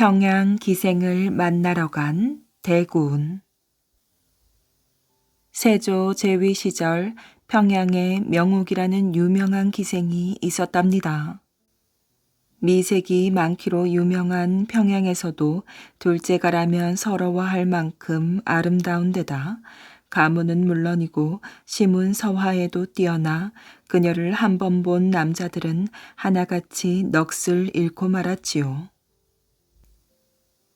평양 기생을 만나러 간 대군. 세조 제위 시절 평양에 명옥이라는 유명한 기생이 있었답니다. 미색이 많기로 유명한 평양에서도 둘째가라면 서러워할 만큼 아름다운 데다 가문은 물론이고 시문 서화에도 뛰어나 그녀를 한 번 본 남자들은 하나같이 넋을 잃고 말았지요.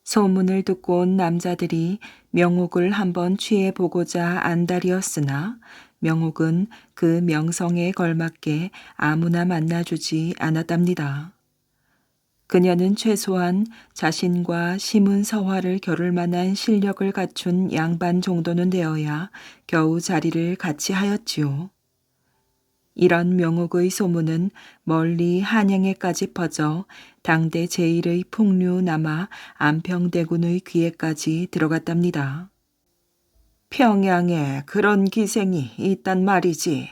소문을 듣고 온 남자들이 명옥을 한번 취해보고자 안달이었으나 명옥은 그 명성에 걸맞게 아무나 만나주지 않았답니다. 그녀는 최소한 자신과 시문서화를 겨룰 만한 실력을 갖춘 양반 정도는 되어야 겨우 자리를 같이 하였지요. 이런 명옥의 소문은 멀리 한양에까지 퍼져 당대 제1의 풍류 남아 안평대군의 귀에까지 들어갔답니다. 평양에 그런 기생이 있단 말이지.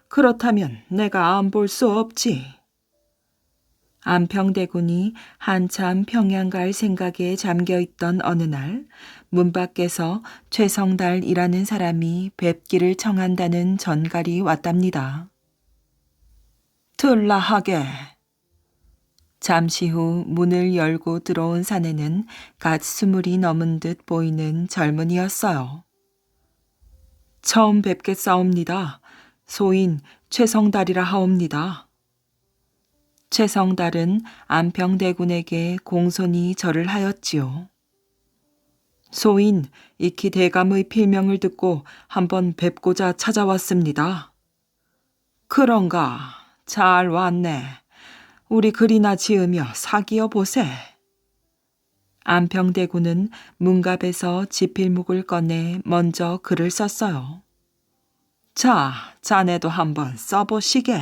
그렇다면 내가 안 볼 수 없지. 안평대군이 한참 평양 갈 생각에 잠겨있던 어느 날 문 밖에서 최성달이라는 사람이 뵙기를 청한다는 전갈이 왔답니다. 들라하게. 잠시 후 문을 열고 들어온 사내는 갓 20이 넘은 듯 보이는 젊은이였어요. 처음 뵙겠사옵니다. 소인 최성달이라 하옵니다. 최성달은 안평대군에게 공손히 절을 하였지요. 소인 익히 대감의 필명을 듣고 한번 뵙고자 찾아왔습니다. 그런가? 잘 왔네. 우리 글이나 지으며 사귀어 보세. 안평대군은 문갑에서 지필목을 꺼내 먼저 글을 썼어요. 자, 자네도 한번 써보시게.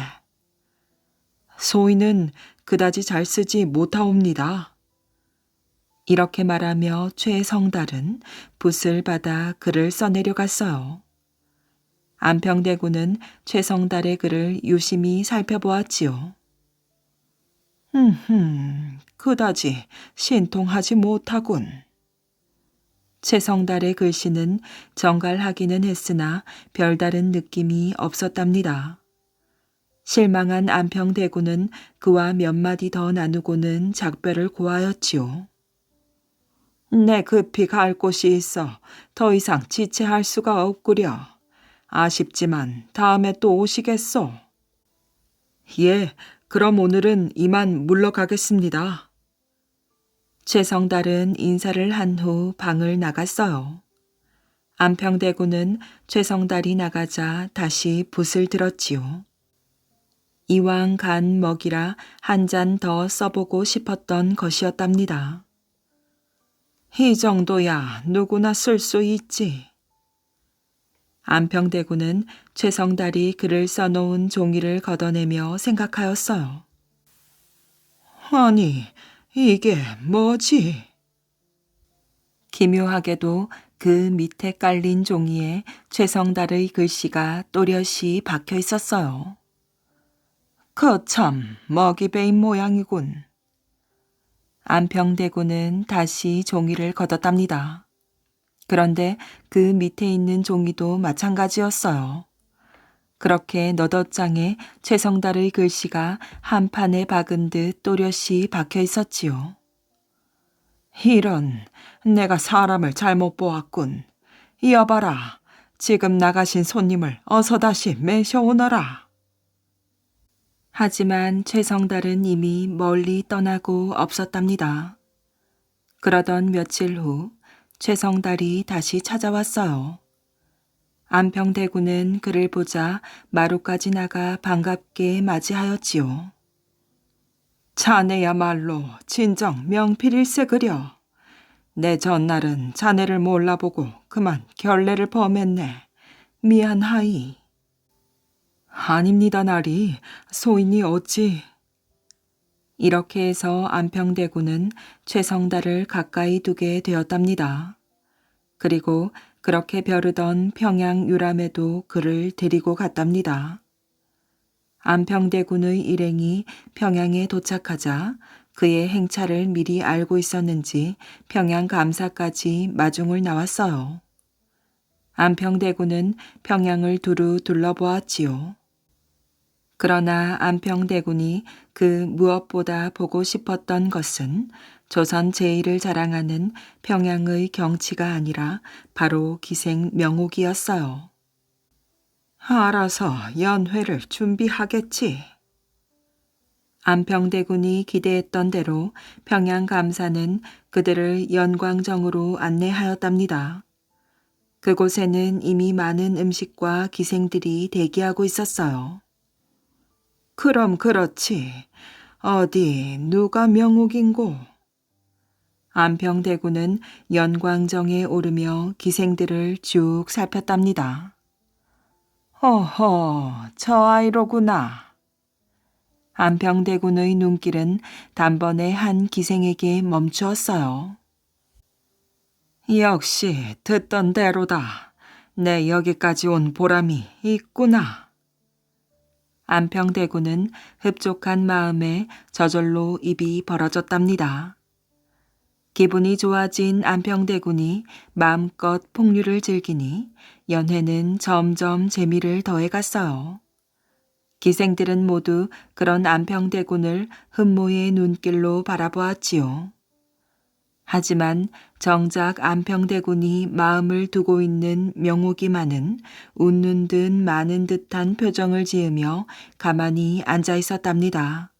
소인은 그다지 잘 쓰지 못하옵니다. 이렇게 말하며 최성달은 붓을 받아 글을 써내려 갔어요. 안평대군은 최성달의 글을 유심히 살펴보았지요. 그다지 신통하지 못하군. 최성달의 글씨는 정갈하기는 했으나 별다른 느낌이 없었답니다. 실망한 안평대군은 그와 몇 마디 더 나누고는 작별을 고하였지요. 내 급히 갈 곳이 있어 더 이상 지체할 수가 없구려. 아쉽지만 다음에 또 오시겠소? 예, 그럼 오늘은 이만 물러가겠습니다. 최성달은 인사를 한 후 방을 나갔어요. 안평대군은 최성달이 나가자 다시 붓을 들었지요. 이왕 간 먹이라 한 잔 더 써보고 싶었던 것이었답니다. 이 정도야 누구나 쓸 수 있지. 안평대군은 최성달이 글을 써놓은 종이를 걷어내며 생각하였어요. 아니, 이게 뭐지? 기묘하게도 그 밑에 깔린 종이에 최성달의 글씨가 또렷이 박혀 있었어요. 거참 먹이배인 모양이군. 안평대군은 다시 종이를 걷었답니다. 그런데 그 밑에 있는 종이도 마찬가지였어요. 그렇게 너덧장에 최성달의 글씨가 한 판에 박은 듯 또렷이 박혀 있었지요. 이런, 내가 사람을 잘못 보았군. 여봐라, 지금 나가신 손님을 어서 다시 매셔오너라. 하지만 최성달은 이미 멀리 떠나고 없었답니다. 그러던 며칠 후 최성달이 다시 찾아왔어요. 안평대군은 그를 보자 마루까지 나가 반갑게 맞이하였지요. 자네야말로 진정 명필일세 그려. 내 전날은 자네를 몰라보고 그만 결례를 범했네. 미안하이. 아닙니다, 나리. 소인이 어찌... 이렇게 해서 안평대군은 최성달을 가까이 두게 되었답니다. 그리고 그렇게 벼르던 평양 유람에도 그를 데리고 갔답니다. 안평대군의 일행이 평양에 도착하자 그의 행차를 미리 알고 있었는지 평양 감사까지 마중을 나왔어요. 안평대군은 평양을 두루 둘러보았지요. 그러나 안평대군이 그 무엇보다 보고 싶었던 것은 조선 제1을 자랑하는 평양의 경치가 아니라 바로 기생 명옥이었어요. 알아서 연회를 준비하겠지. 안평대군이 기대했던 대로 평양 감사는 그들을 연광정으로 안내하였답니다. 그곳에는 이미 많은 음식과 기생들이 대기하고 있었어요. 그럼 그렇지. 어디 누가 명옥인고? 안평대군은 연광정에 오르며 기생들을 쭉 살폈답니다. 허허, 저 아이로구나. 안평대군의 눈길은 단번에 한 기생에게 멈추었어요. 역시 듣던 대로다. 내 여기까지 온 보람이 있구나. 안평대군은 흡족한 마음에 저절로 입이 벌어졌답니다. 기분이 좋아진 안평대군이 마음껏 풍류를 즐기니 연회는 점점 재미를 더해갔어요. 기생들은 모두 그런 안평대군을 흠모의 눈길로 바라보았지요. 하지만 정작 안평대군이 마음을 두고 있는 명옥이만은 웃는 듯 마는 듯한 표정을 지으며 가만히 앉아 있었답니다.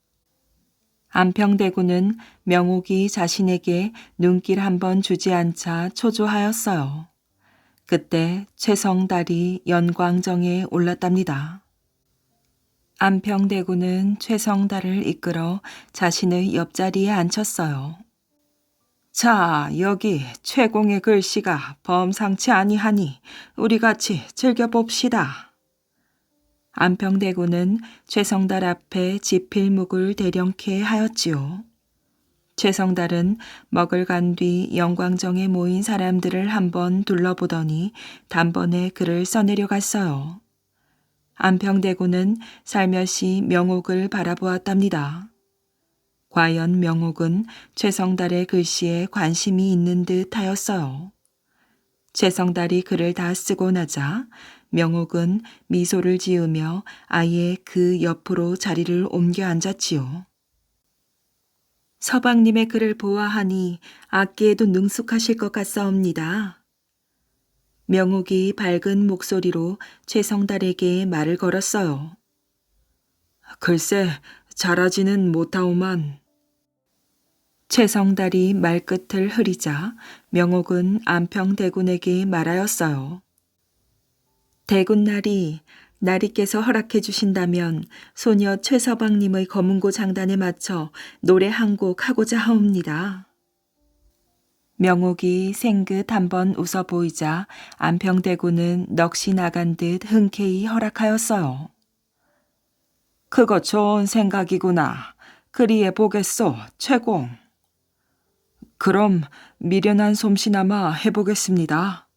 안평대군은 명옥이 자신에게 눈길 한번 주지 않자 초조하였어요. 그때 최성달이 연광정에 올랐답니다. 안평대군은 최성달을 이끌어 자신의 옆자리에 앉혔어요. 자, 여기 최공의 글씨가 범상치 아니하니 우리 같이 즐겨봅시다. 안평대군은 최성달 앞에 지필묵을 대령케 하였지요. 최성달은 먹을 간 뒤 영광정에 모인 사람들을 한번 둘러보더니 단번에 글을 써내려 갔어요. 안평대군은 살며시 명옥을 바라보았답니다. 과연 명옥은 최성달의 글씨에 관심이 있는 듯 하였어요. 최성달이 글을 다 쓰고 나자 명옥은 미소를 지으며 아예 그 옆으로 자리를 옮겨 앉았지요. 서방님의 글을 보아하니 악기에도 능숙하실 것 같사옵니다. 명옥이 밝은 목소리로 최성달에게 말을 걸었어요. 글쎄, 잘하지는 못하오만. 최성달이 말끝을 흐리자 명옥은 안평대군에게 말하였어요. 대군날이 나리께서 허락해 주신다면 소녀 최서방님의 검은고 장단에 맞춰 노래 한 곡 하고자 하옵니다. 명옥이 생긋 한번 웃어 보이자 안평대군은 넋이 나간 듯 흔쾌히 허락하였어요. 그거 좋은 생각이구나. 그리해 보겠소, 최공. 그럼 미련한 솜씨나마 해보겠습니다.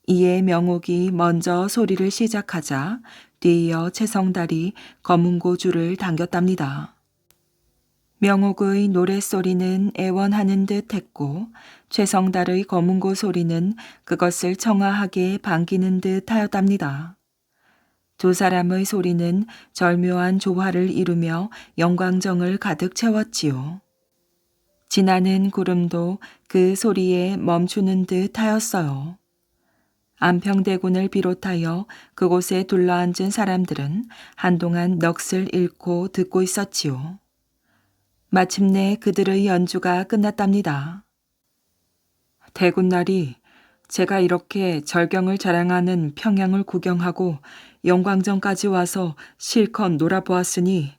이에 명옥이 먼저 소리를 시작하자 뒤이어 최성달이 검은고 줄을 당겼답니다. 명옥의 노랫소리는 애원하는 듯 했고 최성달의 검은고 소리는 그것을 청아하게 반기는 듯 하였답니다. 두 사람의 소리는 절묘한 조화를 이루며 영광정을 가득 채웠지요. 지나는 구름도 그 소리에 멈추는 듯 하였어요. 안평대군을 비롯하여 그곳에 둘러앉은 사람들은 한동안 넋을 잃고 듣고 있었지요. 마침내 그들의 연주가 끝났답니다. 대군날이 제가 이렇게 절경을 자랑하는 평양을 구경하고 영광정까지 와서 실컷 놀아보았으니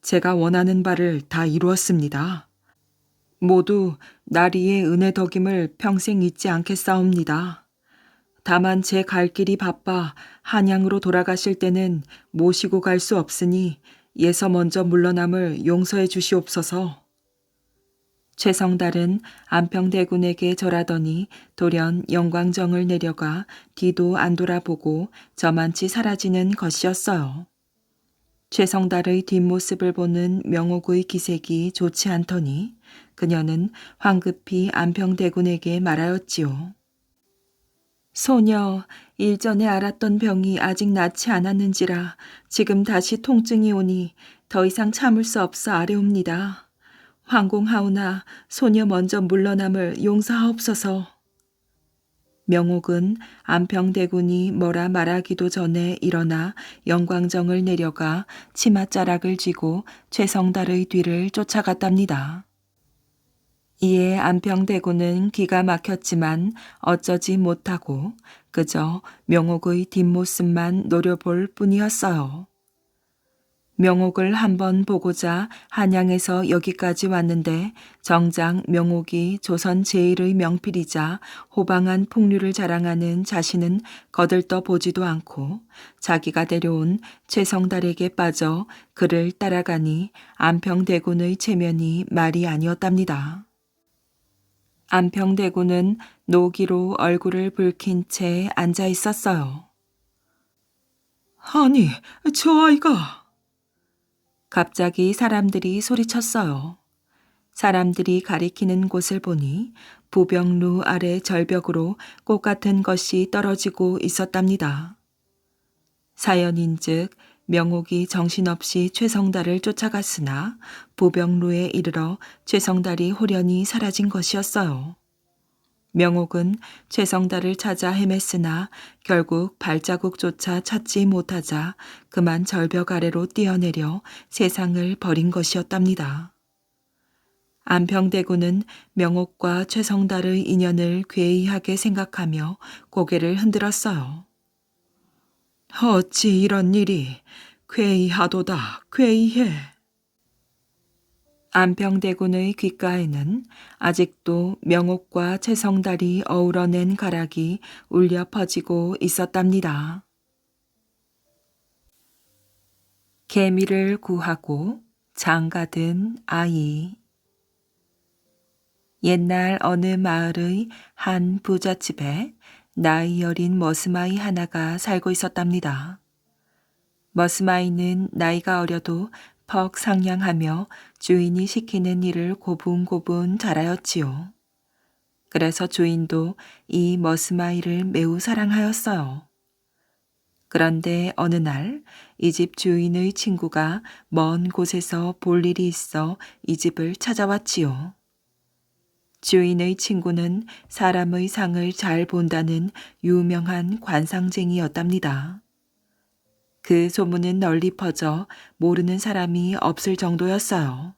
제가 원하는 바를 다 이루었습니다. 모두 나리의 은혜 덕임을 평생 잊지 않겠사옵니다. 다만 제 갈 길이 바빠 한양으로 돌아가실 때는 모시고 갈 수 없으니 예서 먼저 물러남을 용서해 주시옵소서. 최성달은 안평대군에게 절하더니 돌연 영광정을 내려가 뒤도 안 돌아보고 저만치 사라지는 것이었어요. 최성달의 뒷모습을 보는 명옥의 기색이 좋지 않더니 그녀는 황급히 안평대군에게 말하였지요. 소녀, 일전에 알았던 병이 아직 낫지 않았는지라 지금 다시 통증이 오니 더 이상 참을 수 없어 아뢰옵니다. 황공하오나 소녀 먼저 물러남을 용서하옵소서. 명옥은 안평대군이 뭐라 말하기도 전에 일어나 영광정을 내려가 치맛자락을 쥐고 최성달의 뒤를 쫓아갔답니다. 이에 안평대군은 기가 막혔지만 어쩌지 못하고 그저 명옥의 뒷모습만 노려볼 뿐이었어요. 명옥을 한번 보고자 한양에서 여기까지 왔는데 정작 명옥이 조선 제1의 명필이자 호방한 풍류를 자랑하는 자신은 거들떠 보지도 않고 자기가 데려온 최성달에게 빠져 그를 따라가니 안평대군의 체면이 말이 아니었답니다. 안평대군은 노기로 얼굴을 붉힌 채 앉아 있었어요. 아니, 저 아이가... 갑자기 사람들이 소리쳤어요. 사람들이 가리키는 곳을 보니 부병루 아래 절벽으로 꽃 같은 것이 떨어지고 있었답니다. 사연인즉 명옥이 정신없이 최성달을 쫓아갔으나 부병루에 이르러 최성달이 홀연히 사라진 것이었어요. 명옥은 최성달을 찾아 헤맸으나 결국 발자국조차 찾지 못하자 그만 절벽 아래로 뛰어내려 세상을 버린 것이었답니다. 안평대군은 명옥과 최성달의 인연을 괴이하게 생각하며 고개를 흔들었어요. 어찌 이런 일이 괴이하도다 괴이해. 안평대군의 귓가에는 아직도 명옥과 최성달이 어우러낸 가락이 울려 퍼지고 있었답니다. 개미를 구하고 장가든 아이. 옛날 어느 마을의 한 부잣집에 나이 어린 머스마이 하나가 살고 있었답니다. 머스마이는 나이가 어려도 퍽 상냥하며 주인이 시키는 일을 고분고분 잘하였지요. 그래서 주인도 이 머스마이를 매우 사랑하였어요. 그런데 어느 날 이 집 주인의 친구가 먼 곳에서 볼 일이 있어 이 집을 찾아왔지요. 주인의 친구는 사람의 상을 잘 본다는 유명한 관상쟁이였답니다. 그 소문은 널리 퍼져 모르는 사람이 없을 정도였어요.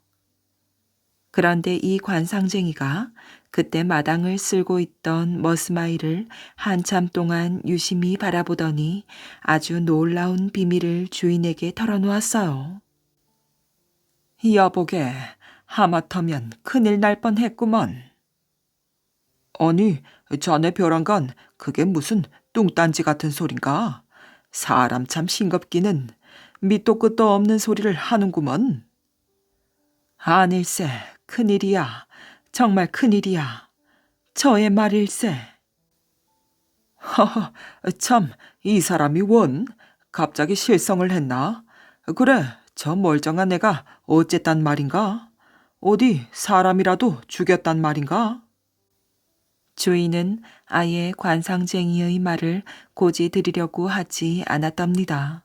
그런데 이 관상쟁이가 그때 마당을 쓸고 있던 머스마이를 한참 동안 유심히 바라보더니 아주 놀라운 비밀을 주인에게 털어놓았어요. 여보게, 하마터면 큰일 날 뻔했구먼. 아니, 자네 벼랑간 그게 무슨 뚱딴지 같은 소린가? 사람 참 싱겁기는 밑도 끝도 없는 소리를 하는구먼. 아닐세, 큰일이야. 정말 큰일이야. 저의 말일세. 허허, 참, 이 사람이 원? 갑자기 실성을 했나? 그래, 저 멀쩡한 애가 어쨌단 말인가? 어디 사람이라도 죽였단 말인가? 주인은 아예 관상쟁이의 말을 고지 들으려고 하지 않았답니다.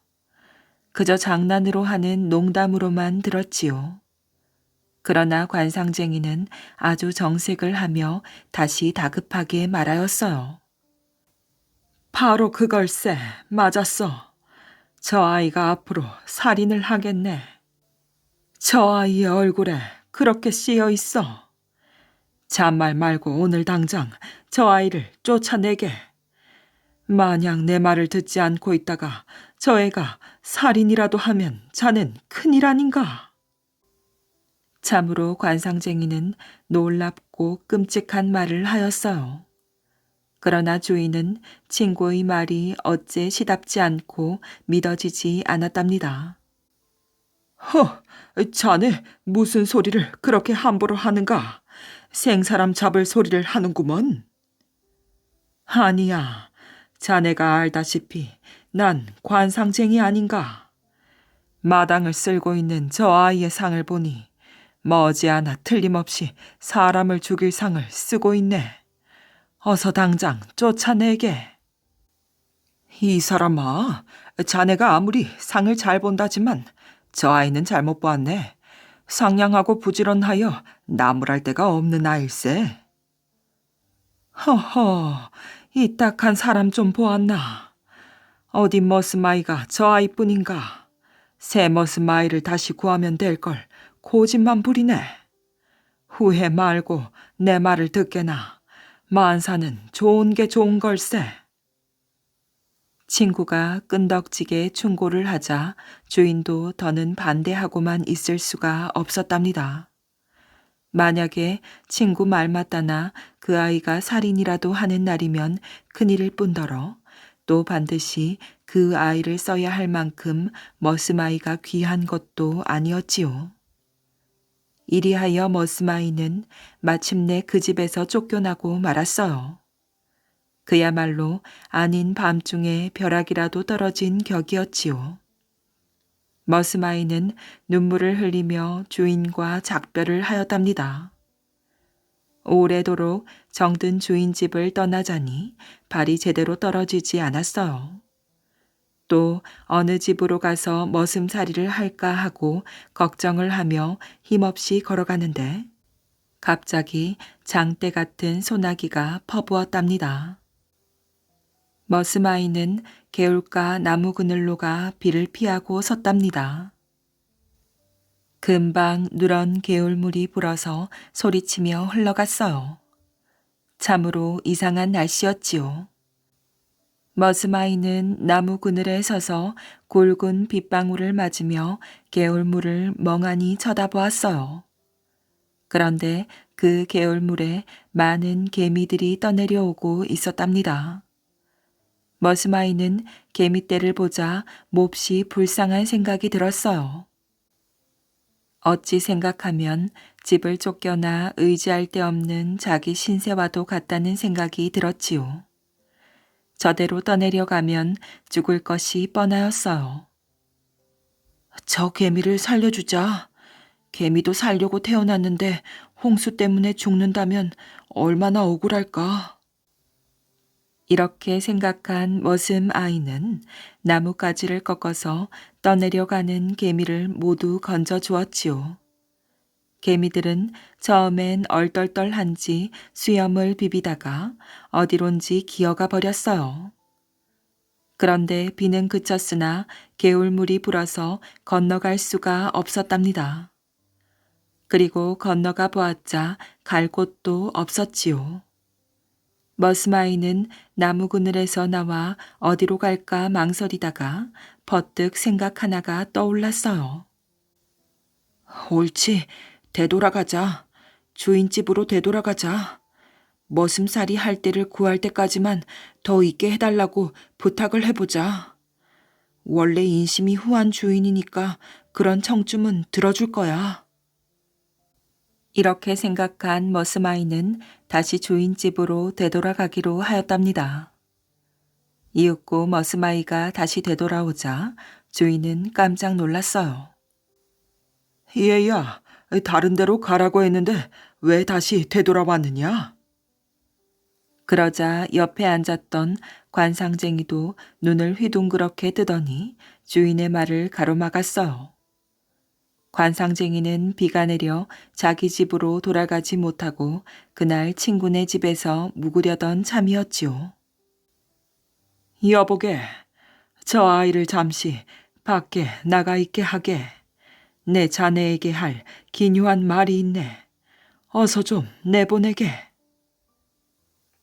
그저 장난으로 하는 농담으로만 들었지요. 그러나 관상쟁이는 아주 정색을 하며 다시 다급하게 말하였어요. 바로 그걸세, 맞았어. 저 아이가 앞으로 살인을 하겠네. 저 아이의 얼굴에 그렇게 씌여 있어. 잔말 말고 오늘 당장 저 아이를 쫓아내게. 만약 내 말을 듣지 않고 있다가 저 애가 살인이라도 하면 자넨 큰일 아닌가? 참으로 관상쟁이는 놀랍고 끔찍한 말을 하였어요. 그러나 주인은 친구의 말이 어째 시답지 않고 믿어지지 않았답니다. 허, 자네 무슨 소리를 그렇게 함부로 하는가? 생사람 잡을 소리를 하는구먼. 아니야, 자네가 알다시피 난 관상쟁이 아닌가. 마당을 쓸고 있는 저 아이의 상을 보니 머지않아 틀림없이 사람을 죽일 상을 쓰고 있네. 어서 당장 쫓아내게. 이 사람아, 자네가 아무리 상을 잘 본다지만 저 아이는 잘못 보았네. 상냥하고 부지런하여 나무랄 데가 없는 아일세. 허허, 이 딱한 사람 좀 보았나. 어디 머스마이가 저 아이뿐인가. 새 머스마이를 다시 구하면 될 걸 고집만 부리네. 후회 말고 내 말을 듣게나. 만사는 좋은 게 좋은 걸세. 친구가 끈덕지게 충고를 하자 주인도 더는 반대하고만 있을 수가 없었답니다. 만약에 친구 말 맞다나 그 아이가 살인이라도 하는 날이면 큰일일 뿐더러 또 반드시 그 아이를 써야 할 만큼 머스마이가 귀한 것도 아니었지요. 이리하여 머스마이는 마침내 그 집에서 쫓겨나고 말았어요. 그야말로 아닌 밤중에 벼락이라도 떨어진 격이었지요. 머스마이는 눈물을 흘리며 주인과 작별을 하였답니다. 오래도록 정든 주인 집을 떠나자니 발이 제대로 떨어지지 않았어요. 또 어느 집으로 가서 머슴살이를 할까 하고 걱정을 하며 힘없이 걸어가는데 갑자기 장대 같은 소나기가 퍼부었답니다. 머스마이는 개울가 나무 그늘로가 비를 피하고 섰답니다. 금방 누런 개울물이 불어서 소리치며 흘러갔어요. 참으로 이상한 날씨였지요. 머스마이는 나무 그늘에 서서 굵은 빗방울을 맞으며 개울물을 멍하니 쳐다보았어요. 그런데 그 개울물에 많은 개미들이 떠내려오고 있었답니다. 머스마이는 개미떼를 보자 몹시 불쌍한 생각이 들었어요. 어찌 생각하면 집을 쫓겨나 의지할 데 없는 자기 신세와도 같다는 생각이 들었지요. 저대로 떠내려가면 죽을 것이 뻔하였어요. 저 개미를 살려주자. 개미도 살려고 태어났는데 홍수 때문에 죽는다면 얼마나 억울할까. 이렇게 생각한 머슴 아이는 나뭇가지를 꺾어서 떠내려가는 개미를 모두 건져 주었지요. 개미들은 처음엔 얼떨떨한지 수염을 비비다가 어디론지 기어가 버렸어요. 그런데 비는 그쳤으나 개울물이 불어서 건너갈 수가 없었답니다. 그리고 건너가 보았자 갈 곳도 없었지요. 머스마이는 나무 그늘에서 나와 어디로 갈까 망설이다가 퍼뜩 생각 하나가 떠올랐어요. 옳지, 되돌아가자. 주인집으로 되돌아가자. 머슴살이 할 때를 구할 때까지만 더 있게 해달라고 부탁을 해보자. 원래 인심이 후한 주인이니까 그런 청쯤은 들어줄 거야. 이렇게 생각한 머스마이는 다시 주인집으로 되돌아가기로 하였답니다. 이윽고 머스마이가 다시 되돌아오자 주인은 깜짝 놀랐어요. 얘야, 다른 데로 가라고 했는데 왜 다시 되돌아왔느냐? 그러자 옆에 앉았던 관상쟁이도 눈을 휘둥그렇게 뜨더니 주인의 말을 가로막았어요. 관상쟁이는 비가 내려 자기 집으로 돌아가지 못하고 그날 친구네 집에서 묵으려던 참이었지요. 여보게, 저 아이를 잠시 밖에 나가 있게 하게. 내 자네에게 할 기묘한 말이 있네. 어서 좀 내보내게.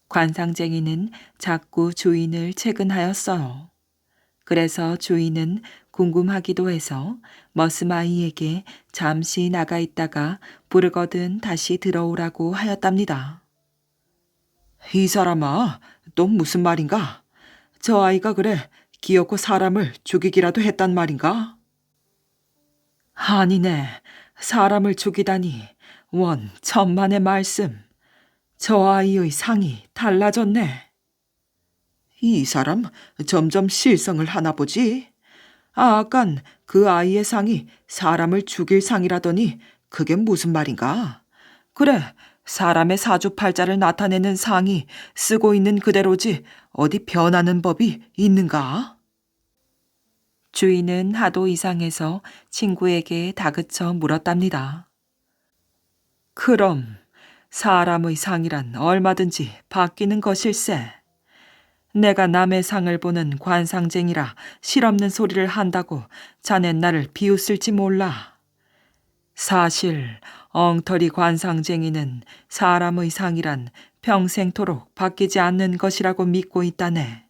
관상쟁이는 자꾸 주인을 채근하였어요. 그래서 주인은 궁금하기도 해서 머스마이에게 잠시 나가 있다가 부르거든 다시 들어오라고 하였답니다. 이 사람아, 또 무슨 말인가? 저 아이가 그래 기어코 사람을 죽이기라도 했단 말인가? 아니네, 사람을 죽이다니 원 천만의 말씀. 저 아이의 상이 달라졌네. 이 사람 점점 실성을 하나 보지? 아깐 그 아이의 상이 사람을 죽일 상이라더니 그게 무슨 말인가? 그래, 사람의 사주팔자를 나타내는 상이 쓰고 있는 그대로지 어디 변하는 법이 있는가? 주인은 하도 이상해서 친구에게 다그쳐 물었답니다. 그럼 사람의 상이란 얼마든지 바뀌는 것일세. 내가 남의 상을 보는 관상쟁이라 실없는 소리를 한다고 자넨 나를 비웃을지 몰라. 사실 엉터리 관상쟁이는 사람의 상이란 평생토록 바뀌지 않는 것이라고 믿고 있다네.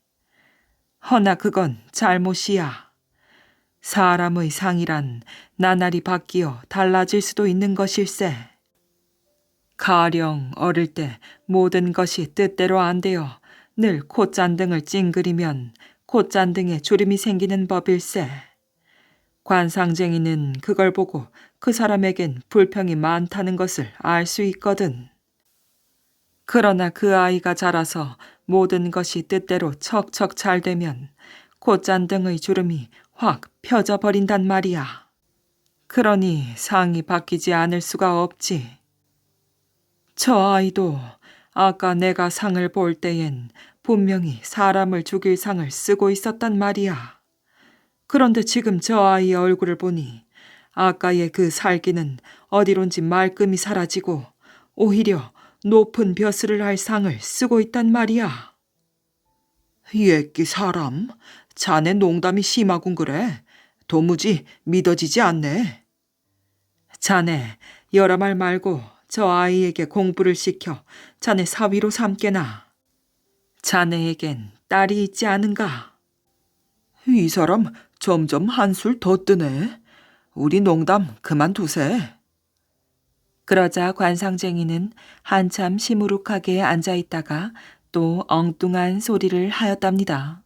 허나 그건 잘못이야. 사람의 상이란 나날이 바뀌어 달라질 수도 있는 것일세. 가령 어릴 때 모든 것이 뜻대로 안 되어 늘 콧잔등을 찡그리면 콧잔등에 주름이 생기는 법일세. 관상쟁이는 그걸 보고 그 사람에겐 불평이 많다는 것을 알 수 있거든. 그러나 그 아이가 자라서 모든 것이 뜻대로 척척 잘 되면 콧잔등의 주름이 확 펴져 버린단 말이야. 그러니 상이 바뀌지 않을 수가 없지. 저 아이도 아까 내가 상을 볼 때엔 분명히 사람을 죽일 상을 쓰고 있었단 말이야. 그런데 지금 저 아이의 얼굴을 보니 아까의 그 살기는 어디론지 말끔히 사라지고 오히려 높은 벼슬을 할 상을 쓰고 있단 말이야. 예끼 사람, 자네 농담이 심하군 그래. 도무지 믿어지지 않네. 자네 여러 말 말고 저 아이에게 공부를 시켜 자네 사위로 삼게나. 자네에겐 딸이 있지 않은가? 이 사람 점점 한술 더 뜨네. 우리 농담 그만두세. 그러자 관상쟁이는 한참 시무룩하게 앉아있다가 또 엉뚱한 소리를 하였답니다.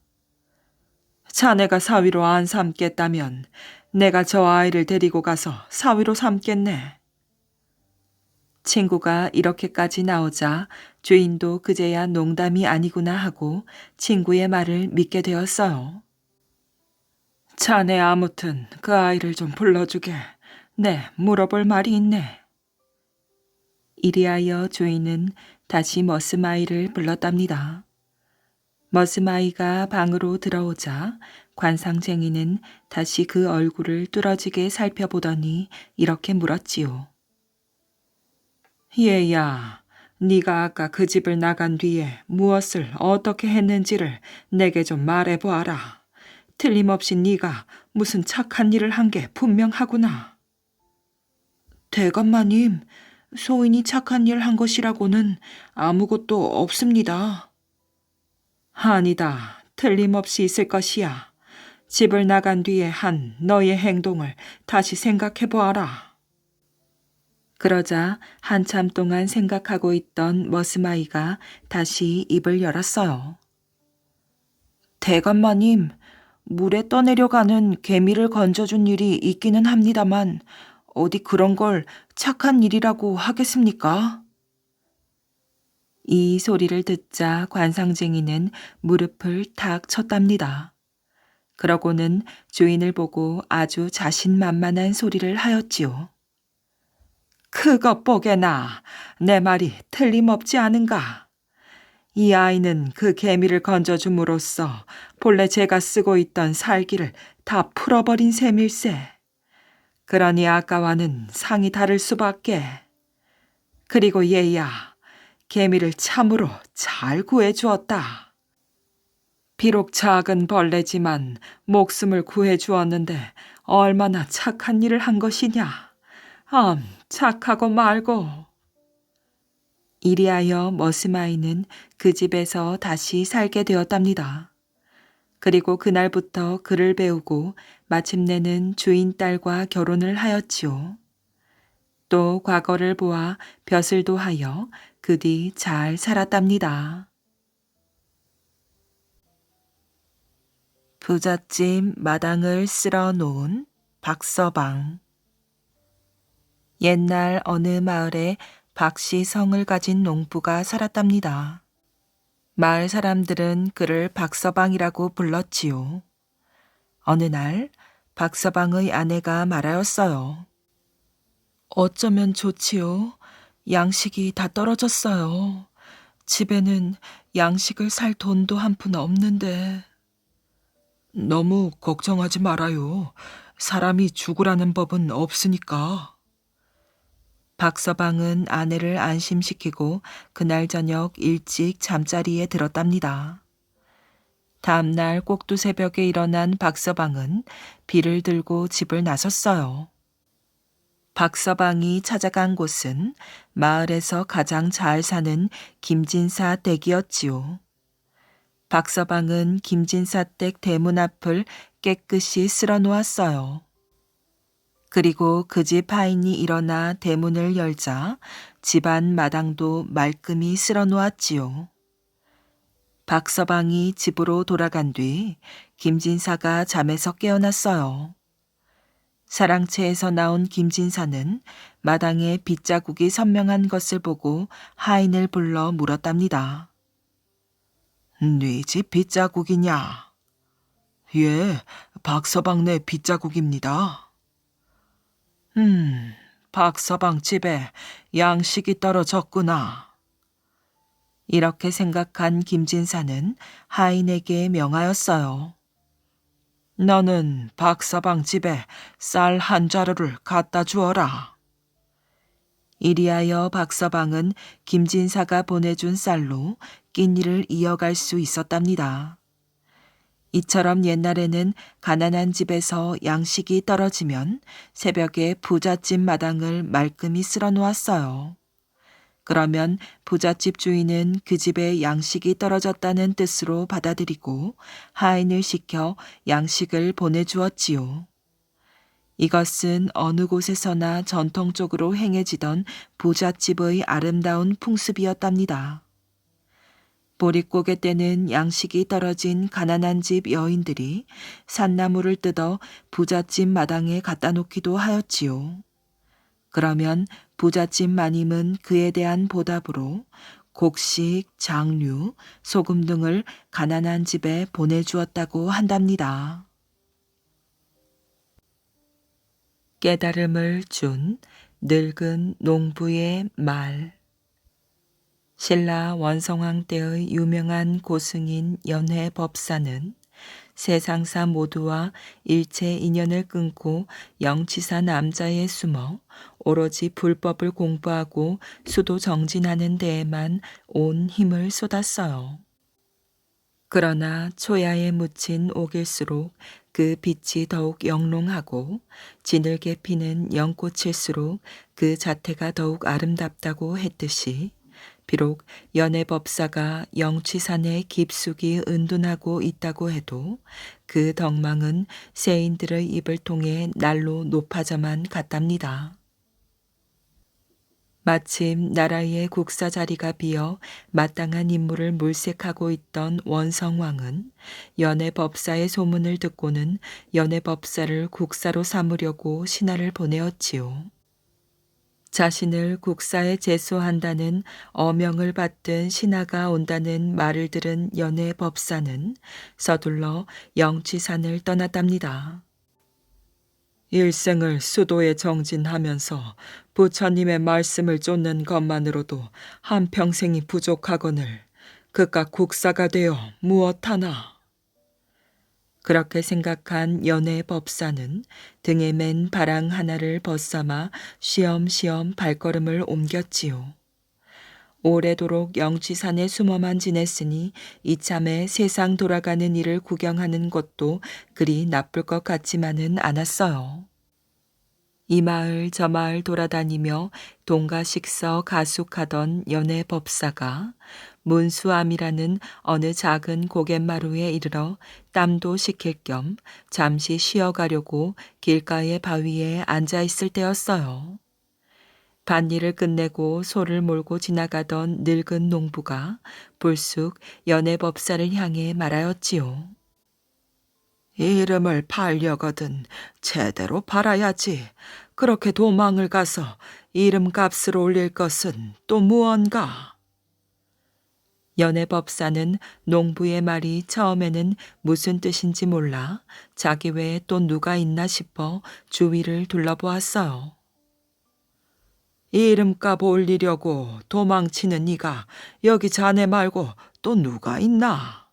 자네가 사위로 안 삼겠다면 내가 저 아이를 데리고 가서 사위로 삼겠네. 친구가 이렇게까지 나오자 주인도 그제야 농담이 아니구나 하고 친구의 말을 믿게 되었어요. 자네 아무튼 그 아이를 좀 불러주게. 네, 물어볼 말이 있네. 이리하여 주인은 다시 머스마이를 불렀답니다. 머스마이가 방으로 들어오자 관상쟁이는 다시 그 얼굴을 뚫어지게 살펴보더니 이렇게 물었지요. 얘야, 네가 아까 그 집을 나간 뒤에 무엇을 어떻게 했는지를 내게 좀 말해보아라. 틀림없이 네가 무슨 착한 일을 한 게 분명하구나. 대감마님, 소인이 착한 일 한 것이라고는 아무것도 없습니다. 아니다. 틀림없이 있을 것이야. 집을 나간 뒤에 한 너의 행동을 다시 생각해보아라. 그러자 한참 동안 생각하고 있던 머스마이가 다시 입을 열었어요. 대감마님, 물에 떠내려가는 개미를 건져준 일이 있기는 합니다만 어디 그런 걸 착한 일이라고 하겠습니까? 이 소리를 듣자 관상쟁이는 무릎을 탁 쳤답니다. 그러고는 주인을 보고 아주 자신만만한 소리를 하였지요. 그것 보게나 내 말이 틀림없지 않은가. 이 아이는 그 개미를 건져줌으로써 본래 제가 쓰고 있던 살기를 다 풀어버린 셈일세. 그러니 아까와는 상이 다를 수밖에. 그리고 얘야, 개미를 참으로 잘 구해주었다. 비록 작은 벌레지만 목숨을 구해주었는데 얼마나 착한 일을 한 것이냐. 착하고 말고. 이리하여 머스마이는 그 집에서 다시 살게 되었답니다. 그리고 그날부터 글을 배우고 마침내는 주인 딸과 결혼을 하였지요. 또 과거를 보아 벼슬도 하여 그 뒤 잘 살았답니다. 부잣집 마당을 쓸어 놓은 박서방. 옛날 어느 마을에 박씨 성을 가진 농부가 살았답니다. 마을 사람들은 그를 박서방이라고 불렀지요. 어느 날 박서방의 아내가 말하였어요. 어쩌면 좋지요. 양식이 다 떨어졌어요. 집에는 양식을 살 돈도 한 푼 없는데. 너무 걱정하지 말아요. 사람이 죽으라는 법은 없으니까. 박서방은 아내를 안심시키고 그날 저녁 일찍 잠자리에 들었답니다. 다음날 꼭두새벽에 일어난 박서방은 비를 들고 집을 나섰어요. 박서방이 찾아간 곳은 마을에서 가장 잘 사는 김진사 댁이었지요. 박서방은 김진사 댁 대문 앞을 깨끗이 쓸어 놓았어요. 그리고 그 집 하인이 일어나 대문을 열자 집안 마당도 말끔히 쓸어 놓았지요. 박서방이 집으로 돌아간 뒤 김진사가 잠에서 깨어났어요. 사랑채에서 나온 김진사는 마당에 빗자국이 선명한 것을 보고 하인을 불러 물었답니다. 네 집 빗자국이냐? 예, 박서방네 빗자국입니다. 박서방 집에 양식이 떨어졌구나. 이렇게 생각한 김진사는 하인에게 명하였어요. 너는 박서방 집에 쌀 한 자루를 갖다 주어라. 이리하여 박서방은 김진사가 보내준 쌀로 끼니를 이어갈 수 있었답니다. 이처럼 옛날에는 가난한 집에서 양식이 떨어지면 새벽에 부잣집 마당을 말끔히 쓸어 놓았어요. 그러면 부잣집 주인은 그 집에 양식이 떨어졌다는 뜻으로 받아들이고 하인을 시켜 양식을 보내주었지요. 이것은 어느 곳에서나 전통적으로 행해지던 부잣집의 아름다운 풍습이었답니다. 보릿고개 때는 양식이 떨어진 가난한 집 여인들이 산나물을 뜯어 부잣집 마당에 갖다 놓기도 하였지요. 그러면 부잣집 마님은 그에 대한 보답으로 곡식, 장류, 소금 등을 가난한 집에 보내주었다고 한답니다. 깨달음을 준 늙은 농부의 말. 신라 원성왕 때의 유명한 고승인 연회법사는 세상사 모두와 일체 인연을 끊고 영치사 남자에 숨어 오로지 불법을 공부하고 수도 정진하는 데에만 온 힘을 쏟았어요. 그러나 초야에 묻힌 옥일수록 그 빛이 더욱 영롱하고 진흙에 피는 연꽃일수록 그 자태가 더욱 아름답다고 했듯이 비록 연해법사가 영취산에 깊숙이 은둔하고 있다고 해도 그 덕망은 세인들의 입을 통해 날로 높아져만 갔답니다. 마침 나라의 국사 자리가 비어 마땅한 임무를 물색하고 있던 원성왕은 연해법사의 소문을 듣고는 연해법사를 국사로 삼으려고 신하를 보내었지요. 자신을 국사에 제수한다는 어명을 받든 신하가 온다는 말을 들은 연해법사는 서둘러 영취산을 떠났답니다. 일생을 수도에 정진하면서 부처님의 말씀을 쫓는 것만으로도 한평생이 부족하거늘 그깟 국사가 되어 무엇하나. 그렇게 생각한 연해법사는 등에 맨 바랑 하나를 벗삼아 쉬엄쉬엄 발걸음을 옮겼지요. 오래도록 영취산에 숨어만 지냈으니 이참에 세상 돌아가는 일을 구경하는 것도 그리 나쁠 것 같지만은 않았어요. 이 마을 저 마을 돌아다니며 동가식서 가숙하던 연해법사가 문수암이라는 어느 작은 고갯마루에 이르러 땀도 식힐 겸 잠시 쉬어가려고 길가의 바위에 앉아 있을 때였어요. 밭일을 끝내고 소를 몰고 지나가던 늙은 농부가 불쑥 연해법사를 향해 말하였지요. 이름을 팔려거든 제대로 팔아야지. 그렇게 도망을 가서 이름값을 올릴 것은 또 무언가. 연애법사는 농부의 말이 처음에는 무슨 뜻인지 몰라 자기 외에 또 누가 있나 싶어 주위를 둘러보았어요. 이름값 올리려고 도망치는 네가 여기 자네 말고 또 누가 있나?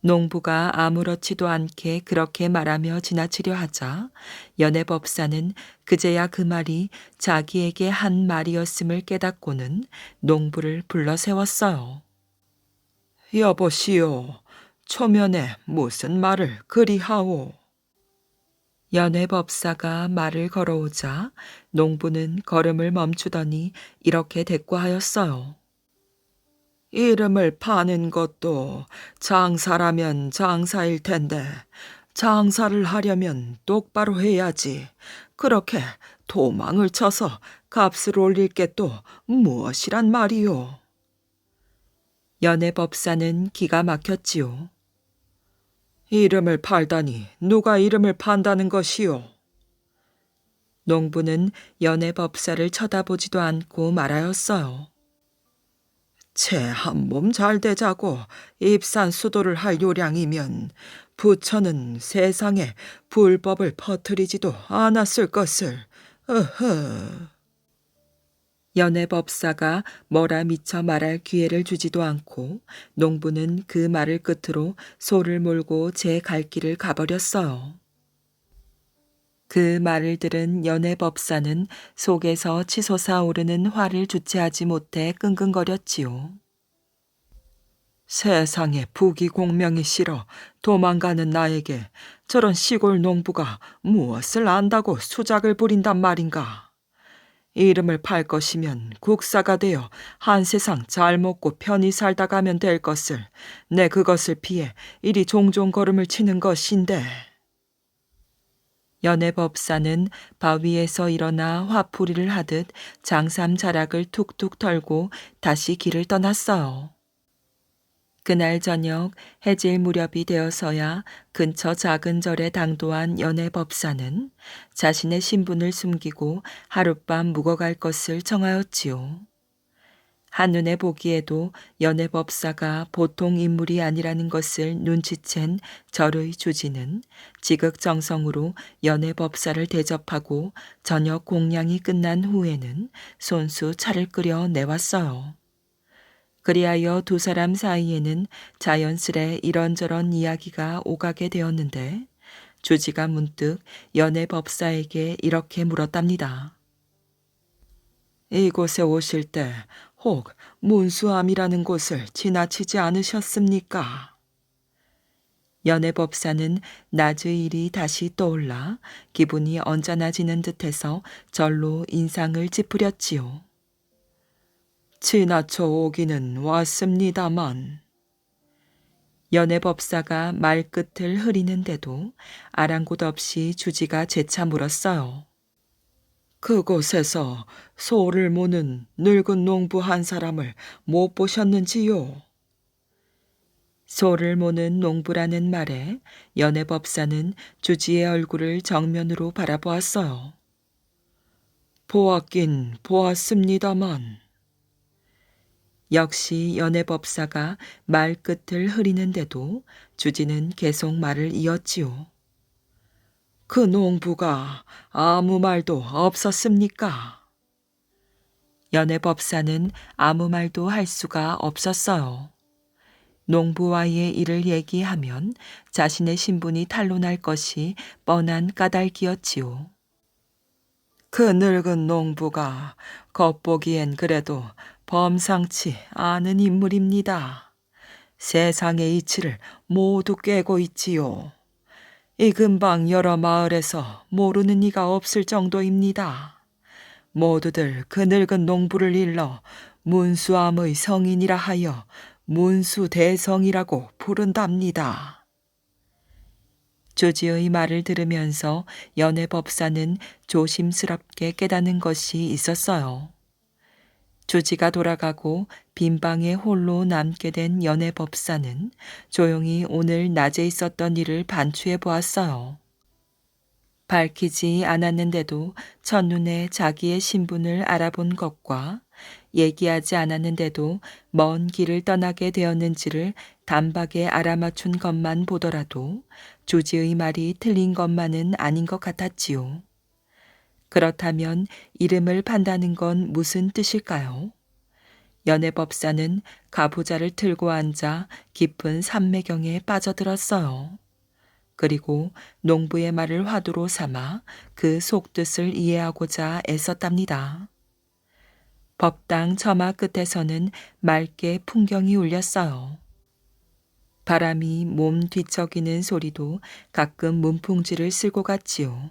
농부가 아무렇지도 않게 그렇게 말하며 지나치려 하자 연애법사는 그제야 그 말이 자기에게 한 말이었음을 깨닫고는 농부를 불러 세웠어요. 여보시오, 초면에 무슨 말을 그리하오? 연애법사가 말을 걸어오자 농부는 걸음을 멈추더니 이렇게 대꾸하였어요. 이름을 파는 것도 장사라면 장사일 텐데 장사를 하려면 똑바로 해야지. 그렇게 도망을 쳐서 값을 올릴 게 또 무엇이란 말이오? 연애법사는 기가 막혔지요. 이름을 팔다니 누가 이름을 판다는 것이오? 농부는 연애법사를 쳐다보지도 않고 말하였어요. 채 한 몸 잘 되자고 입산수도를 할 요량이면 부처는 세상에 불법을 퍼뜨리지도 않았을 것을. 어허. 연애법사가 뭐라 미처 말할 기회를 주지도 않고 농부는 그 말을 끝으로 소를 몰고 제 갈 길을 가버렸어요. 그 말을 들은 연애법사는 속에서 치솟아 오르는 화를 주체하지 못해 끙끙거렸지요. 세상에 부귀공명이 싫어 도망가는 나에게 저런 시골 농부가 무엇을 안다고 수작을 부린단 말인가. 이름을 팔 것이면 국사가 되어 한 세상 잘 먹고 편히 살다 가면 될 것을 내 그것을 피해 이리 종종 걸음을 치는 것인데. 연애법사는 바위에서 일어나 화풀이를 하듯 장삼 자락을 툭툭 털고 다시 길을 떠났어요. 그날 저녁 해질 무렵이 되어서야 근처 작은 절에 당도한 연애법사는 자신의 신분을 숨기고 하룻밤 묵어갈 것을 청하였지요. 한눈에 보기에도 연애법사가 보통 인물이 아니라는 것을 눈치챈 절의 주지는 지극정성으로 연애법사를 대접하고 저녁 공양이 끝난 후에는 손수 차를 끓여 내왔어요. 그리하여 두 사람 사이에는 자연스레 이런저런 이야기가 오가게 되었는데 주지가 문득 연애법사에게 이렇게 물었답니다. 이곳에 오실 때 혹 문수암이라는 곳을 지나치지 않으셨습니까? 연애법사는 낮의 일이 다시 떠올라 기분이 언짢아지는 듯해서 절로 인상을 찌푸렸지요. 지나쳐 오기는 왔습니다만. 연애법사가 말끝을 흐리는데도 아랑곳 없이 주지가 재차 물었어요. 그곳에서 소를 모는 늙은 농부 한 사람을 못 보셨는지요? 소를 모는 농부라는 말에 연애법사는 주지의 얼굴을 정면으로 바라보았어요. 보았긴 보았습니다만. 역시 연애법사가 말끝을 흐리는데도 주지는 계속 말을 이었지요. 그 농부가 아무 말도 없었습니까? 연애법사는 아무 말도 할 수가 없었어요. 농부와의 일을 얘기하면 자신의 신분이 탄로날 것이 뻔한 까닭이었지요. 그 늙은 농부가 겉보기엔 그래도 범상치 않은 인물입니다. 세상의 이치를 모두 꿰고 있지요. 이 근방 여러 마을에서 모르는 이가 없을 정도입니다. 모두들 그 늙은 농부를 일러 문수암의 성인이라 하여 문수대성이라고 부른답니다. 조지의 말을 들으면서 연애법사는 조심스럽게 깨닫는 것이 있었어요. 조지가 돌아가고 빈방에 홀로 남게 된 연애법사는 조용히 오늘 낮에 있었던 일을 반추해 보았어요. 밝히지 않았는데도 첫눈에 자기의 신분을 알아본 것과 얘기하지 않았는데도 먼 길을 떠나게 되었는지를 단박에 알아맞춘 것만 보더라도 조지의 말이 틀린 것만은 아닌 것 같았지요. 그렇다면 이름을 판다는 건 무슨 뜻일까요? 연애법사는 가부좌를 틀고 앉아 깊은 삼매경에 빠져들었어요. 그리고 농부의 말을 화두로 삼아 그 속뜻을 이해하고자 애썼답니다. 법당 처마 끝에서는 맑게 풍경이 울렸어요. 바람이 몸 뒤척이는 소리도 가끔 문풍지를 쓸고 갔지요.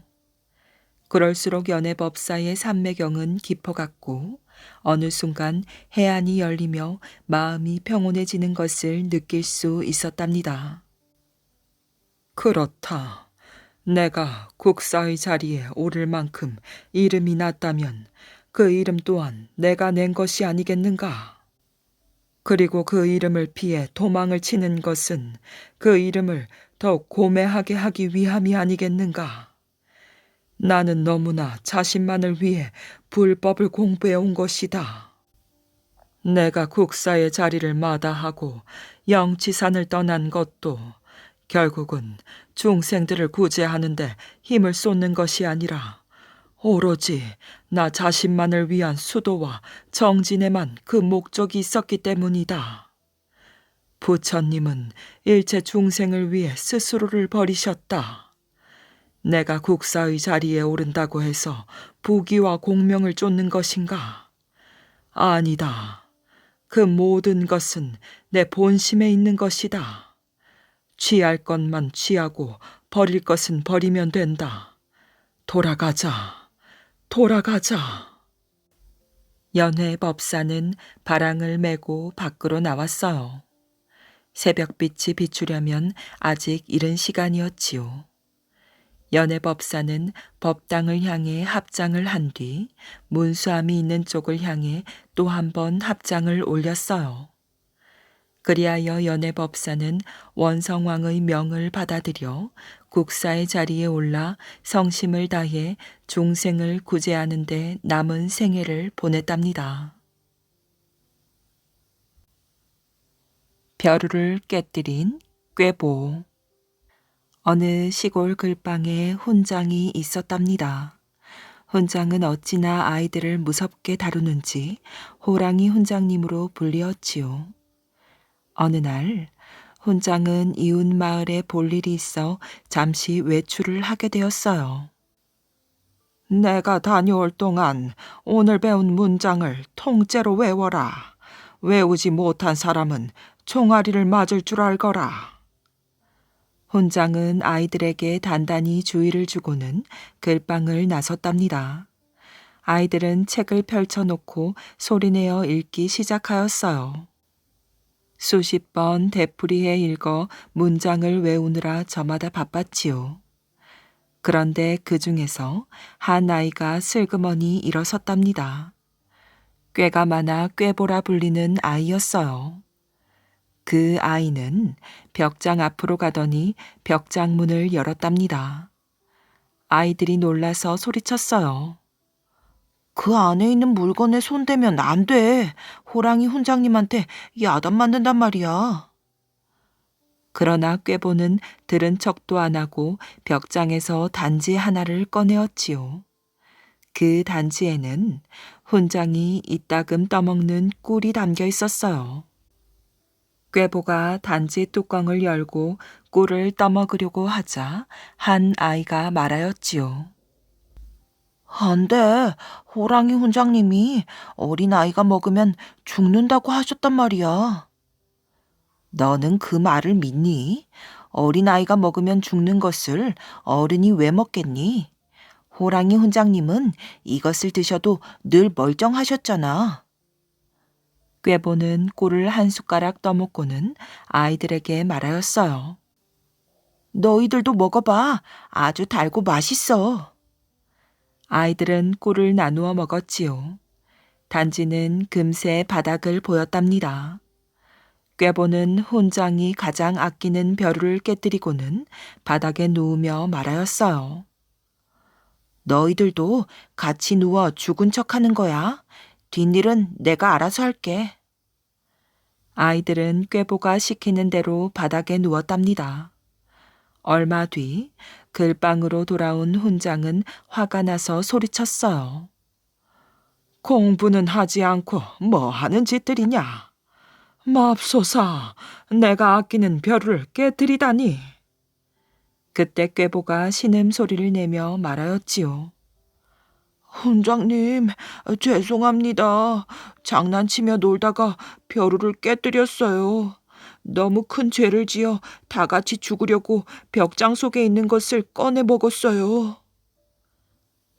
그럴수록 연애법사의 삼매경은 깊어갔고 어느 순간 해안이 열리며 마음이 평온해지는 것을 느낄 수 있었답니다. 그렇다. 내가 국사의 자리에 오를 만큼 이름이 났다면 그 이름 또한 내가 낸 것이 아니겠는가? 그리고 그 이름을 피해 도망을 치는 것은 그 이름을 더욱 고매하게 하기 위함이 아니겠는가? 나는 너무나 자신만을 위해 불법을 공부해 온 것이다. 내가 국사의 자리를 마다하고 영치산을 떠난 것도 결국은 중생들을 구제하는데 힘을 쏟는 것이 아니라 오로지 나 자신만을 위한 수도와 정진에만 그 목적이 있었기 때문이다. 부처님은 일체 중생을 위해 스스로를 버리셨다. 내가 국사의 자리에 오른다고 해서 부귀와 공명을 쫓는 것인가? 아니다. 그 모든 것은 내 본심에 있는 것이다. 취할 것만 취하고 버릴 것은 버리면 된다. 돌아가자. 돌아가자. 연회법사는 바랑을 메고 밖으로 나왔어요. 새벽빛이 비추려면 아직 이른 시간이었지요. 연회법사는 법당을 향해 합장을 한 뒤 문수함이 있는 쪽을 향해 또 한 번 합장을 올렸어요. 그리하여 연회법사는 원성왕의 명을 받아들여 국사의 자리에 올라 성심을 다해 중생을 구제하는 데 남은 생애를 보냈답니다. 벼루를 깨뜨린 꾀보. 어느 시골 글방에 훈장이 있었답니다. 훈장은 어찌나 아이들을 무섭게 다루는지 호랑이 훈장님으로 불리었지요. 어느 날 훈장은 이웃 마을에 볼 일이 있어 잠시 외출을 하게 되었어요. 내가 다녀올 동안 오늘 배운 문장을 통째로 외워라. 외우지 못한 사람은 총알이를 맞을 줄 알거라. 훈장은 아이들에게 단단히 주의를 주고는 글방을 나섰답니다. 아이들은 책을 펼쳐놓고 소리내어 읽기 시작하였어요. 수십 번 되풀이해 읽어 문장을 외우느라 저마다 바빴지요. 그런데 그 중에서 한 아이가 슬그머니 일어섰답니다. 꾀가 많아 꾀보라 불리는 아이였어요. 그 아이는 벽장 앞으로 가더니 벽장 문을 열었답니다. 아이들이 놀라서 소리쳤어요. 그 안에 있는 물건에 손대면 안 돼. 호랑이 훈장님한테 야단 맞는단 말이야. 그러나 꾀보는 들은 척도 안 하고 벽장에서 단지 하나를 꺼내었지요. 그 단지에는 훈장이 이따금 떠먹는 꿀이 담겨 있었어요. 꾀보가 단지 뚜껑을 열고 꿀을 떠먹으려고 하자 한 아이가 말하였지요. 안 돼. 호랑이 훈장님이 어린아이가 먹으면 죽는다고 하셨단 말이야. 너는 그 말을 믿니? 어린아이가 먹으면 죽는 것을 어른이 왜 먹겠니? 호랑이 훈장님은 이것을 드셔도 늘 멀쩡하셨잖아. 꾀보는 꿀을 한 숟가락 떠먹고는 아이들에게 말하였어요. 너희들도 먹어봐. 아주 달고 맛있어. 아이들은 꿀을 나누어 먹었지요. 단지는 금세 바닥을 보였답니다. 꾀보는 훈장이 가장 아끼는 벼루를 깨뜨리고는 바닥에 누우며 말하였어요. 너희들도 같이 누워 죽은 척하는 거야. 뒷일은 내가 알아서 할게. 아이들은 꾀보가 시키는 대로 바닥에 누웠답니다. 얼마 뒤 글방으로 돌아온 훈장은 화가 나서 소리쳤어요. 공부는 하지 않고 뭐 하는 짓들이냐? 맙소사, 내가 아끼는 벼를 깨뜨리다니. 그때 꾀보가 신음소리를 내며 말하였지요. 훈장님, 죄송합니다. 장난치며 놀다가 벼루를 깨뜨렸어요. 너무 큰 죄를 지어 다 같이 죽으려고 벽장 속에 있는 것을 꺼내 먹었어요.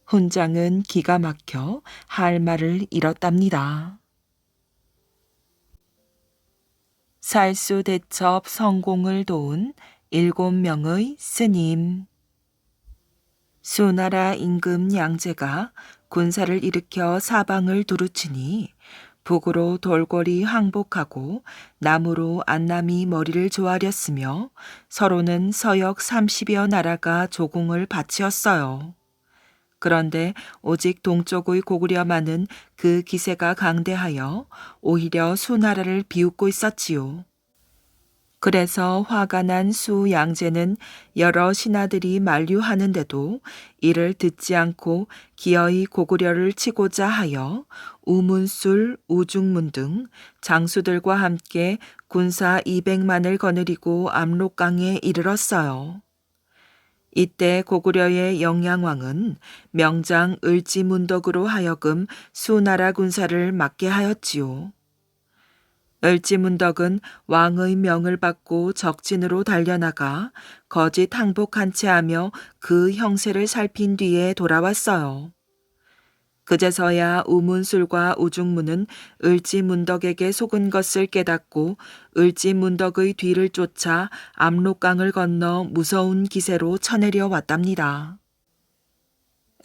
훈장은 기가 막혀 할 말을 잃었답니다. 살수대첩 성공을 도운 7명의 스님. 수나라 임금 양제가 군사를 일으켜 사방을 두루치니 북으로 돌궐이 항복하고 남으로 안남이 머리를 조아렸으며 서로는 서역 30여 나라가 조공을 바치었어요. 그런데 오직 동쪽의 고구려만은 그 기세가 강대하여 오히려 수나라를 비웃고 있었지요. 그래서 화가 난 수 양제는 여러 신하들이 만류하는데도 이를 듣지 않고 기어이 고구려를 치고자 하여 우문술, 우중문 등 장수들과 함께 군사 200만을 거느리고 압록강에 이르렀어요. 이때 고구려의 영양왕은 명장 을지문덕으로 하여금 수나라 군사를 맡게 하였지요. 을지문덕은 왕의 명을 받고 적진으로 달려나가 거짓 항복한 채 하며 그 형세를 살핀 뒤에 돌아왔어요. 그제서야 우문술과 우중문은 을지문덕에게 속은 것을 깨닫고 을지문덕의 뒤를 쫓아 압록강을 건너 무서운 기세로 쳐내려 왔답니다.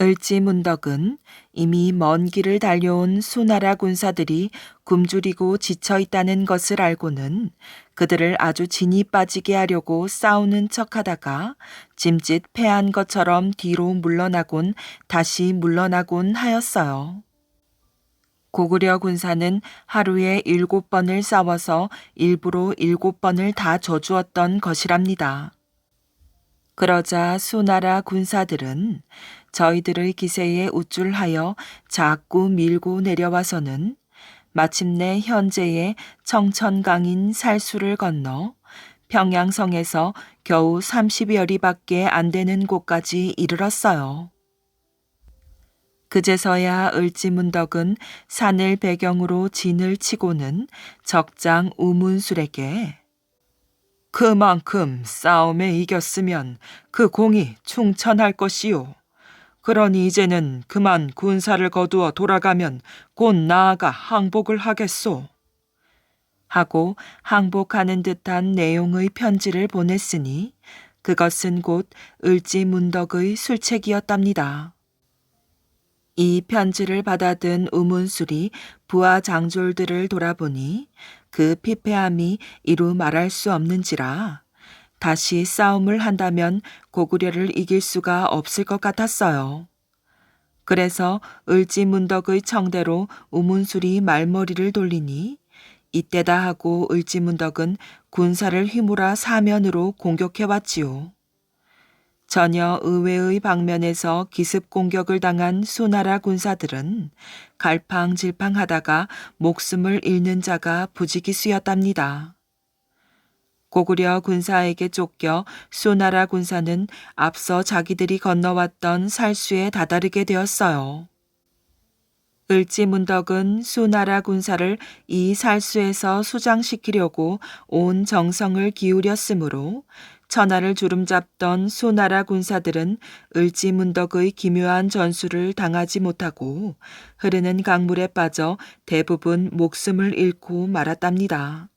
을지문덕은 이미 먼 길을 달려온 수나라 군사들이 굶주리고 지쳐 있다는 것을 알고는 그들을 아주 진이 빠지게 하려고 싸우는 척하다가 짐짓 패한 것처럼 뒤로 물러나곤 다시 물러나곤 하였어요. 고구려 군사는 하루에 7번을 싸워서 일부러 7번을 다 져주었던 것이랍니다. 그러자 수나라 군사들은 저희들의 기세에 우쭐하여 자꾸 밀고 내려와서는 마침내 현재의 청천강인 살수를 건너 평양성에서 겨우 30여 리밖에 안 되는 곳까지 이르렀어요. 그제서야 을지문덕은 산을 배경으로 진을 치고는 적장 우문술에게 그만큼 싸움에 이겼으면 그 공이 충천할 것이요. 그러니 이제는 그만 군사를 거두어 돌아가면 곧 나아가 항복을 하겠소. 하고 항복하는 듯한 내용의 편지를 보냈으니 그것은 곧 을지문덕의 술책이었답니다. 이 편지를 받아든 우문술이 부하 장졸들을 돌아보니 그 피폐함이 이루 말할 수 없는지라 다시 싸움을 한다면 고구려를 이길 수가 없을 것 같았어요. 그래서 을지문덕의 청대로 우문술이 말머리를 돌리니 이때다 하고 을지문덕은 군사를 휘몰아 사면으로 공격해왔지요. 전혀 의외의 방면에서 기습 공격을 당한 수나라 군사들은 갈팡질팡하다가 목숨을 잃는 자가 부지기수였답니다. 고구려 군사에게 쫓겨 수나라 군사는 앞서 자기들이 건너왔던 살수에 다다르게 되었어요. 을지문덕은 수나라 군사를 이 살수에서 수장시키려고 온 정성을 기울였으므로 천하를 주름잡던 수나라 군사들은 을지문덕의 기묘한 전술을 당하지 못하고 흐르는 강물에 빠져 대부분 목숨을 잃고 말았답니다.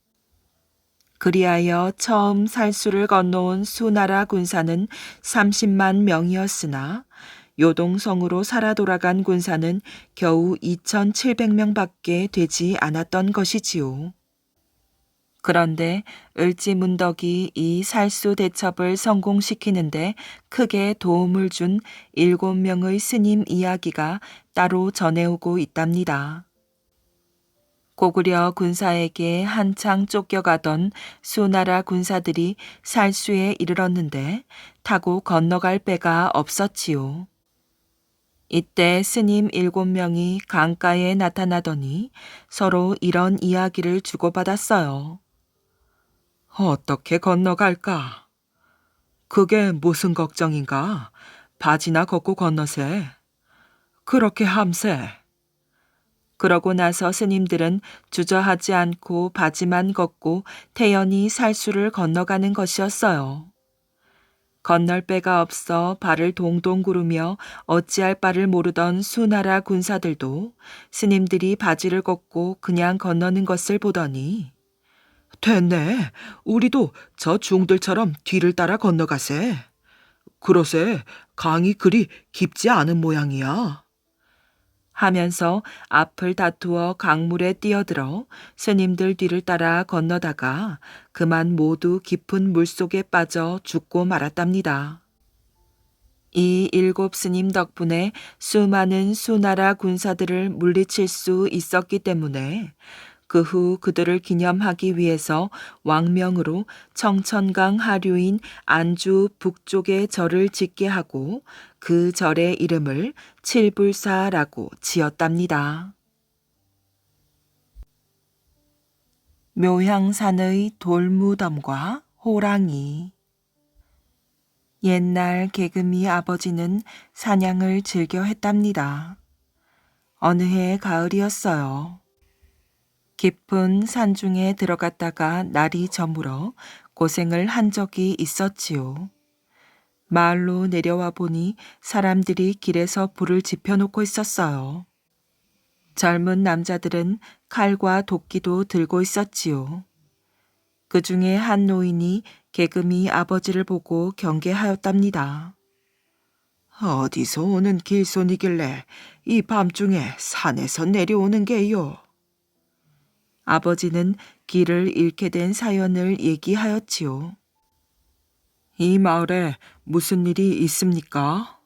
그리하여 처음 살수를 건너온 수나라 군사는 30만 명이었으나 요동성으로 살아 돌아간 군사는 겨우 2,700명밖에 되지 않았던 것이지요. 그런데 을지문덕이 이 살수 대첩을 성공시키는데 크게 도움을 준 7명의 스님 이야기가 따로 전해오고 있답니다. 고구려 군사에게 한창 쫓겨가던 수나라 군사들이 살수에 이르렀는데 타고 건너갈 배가 없었지요. 이때 스님 7명이 강가에 나타나더니 서로 이런 이야기를 주고받았어요. 어떻게 건너갈까? 그게 무슨 걱정인가? 바지나 걷고 건너세. 그렇게 함세. 그러고 나서 스님들은 주저하지 않고 바지만 걷고 태연히 살수를 건너가는 것이었어요. 건널 배가 없어 발을 동동 구르며 어찌할 바를 모르던 수나라 군사들도 스님들이 바지를 걷고 그냥 건너는 것을 보더니 됐네. 우리도 저 중들처럼 뒤를 따라 건너가세. 그러세 강이 그리 깊지 않은 모양이야. 하면서 앞을 다투어 강물에 뛰어들어 스님들 뒤를 따라 건너다가 그만 모두 깊은 물속에 빠져 죽고 말았답니다. 이 7 스님 덕분에 수많은 수나라 군사들을 물리칠 수 있었기 때문에 그 후 그들을 기념하기 위해서 왕명으로 청천강 하류인 안주 북쪽에 절을 짓게 하고 그 절의 이름을 칠불사라고 지었답니다. 묘향산의 돌무덤과 호랑이. 옛날 개금이 아버지는 사냥을 즐겨 했답니다. 어느 해 가을이었어요. 깊은 산중에 들어갔다가 날이 저물어 고생을 한 적이 있었지요. 마을로 내려와 보니 사람들이 길에서 불을 지펴놓고 있었어요. 젊은 남자들은 칼과 도끼도 들고 있었지요. 그 중에 한 노인이 개금이 아버지를 보고 경계하였답니다. 어디서 오는 길손이길래 이 밤중에 산에서 내려오는 게요? 아버지는 길을 잃게 된 사연을 얘기하였지요. 이 마을에 무슨 일이 있습니까?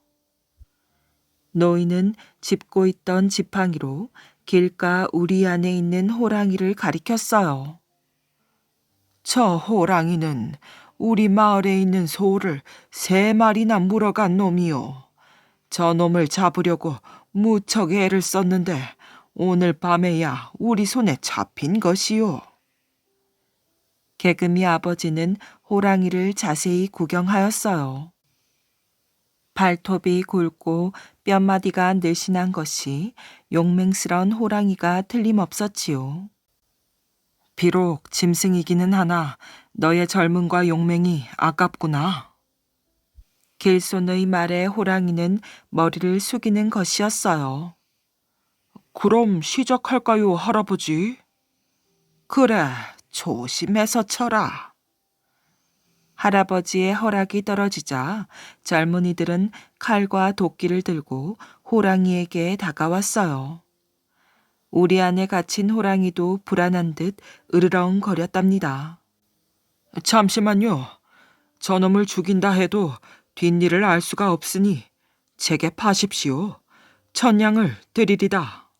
노인은 짚고 있던 지팡이로 길가 우리 안에 있는 호랑이를 가리켰어요. 저 호랑이는 우리 마을에 있는 소를 3마리나 물어간 놈이요. 저 놈을 잡으려고 무척 애를 썼는데 오늘 밤에야 우리 손에 잡힌 것이요. 개금이 아버지는 호랑이를 자세히 구경하였어요. 발톱이 굵고 뼘마디가 늘씬한 것이 용맹스런 호랑이가 틀림없었지요. 비록 짐승이기는 하나 너의 젊음과 용맹이 아깝구나. 길손의 말에 호랑이는 머리를 숙이는 것이었어요. 그럼 시작할까요, 할아버지? 그래, 조심해서 쳐라. 할아버지의 허락이 떨어지자 젊은이들은 칼과 도끼를 들고 호랑이에게 다가왔어요. 우리 안에 갇힌 호랑이도 불안한 듯 으르렁거렸답니다. 잠시만요. 저놈을 죽인다 해도 뒷일을 알 수가 없으니 제게 파십시오. 천냥을 드리리다.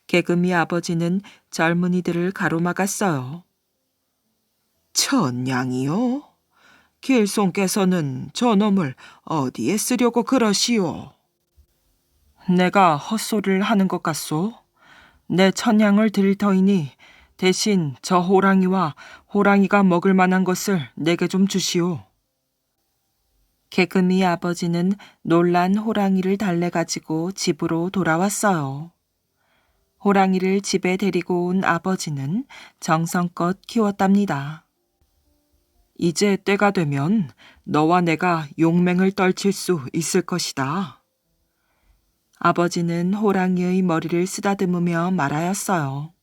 개금이 아버지는 젊은이들을 가로막았어요. 천냥이요? 길손께서는 저놈을 어디에 쓰려고 그러시오? 내가 헛소리를 하는 것 같소? 내 천냥을 드릴 터이니 대신 저 호랑이와 호랑이가 먹을 만한 것을 내게 좀 주시오. 개금이 아버지는 놀란 호랑이를 달래가지고 집으로 돌아왔어요. 호랑이를 집에 데리고 온 아버지는 정성껏 키웠답니다. 이제 때가 되면 너와 내가 용맹을 떨칠 수 있을 것이다. 아버지는 호랑이의 머리를 쓰다듬으며 말하였어요.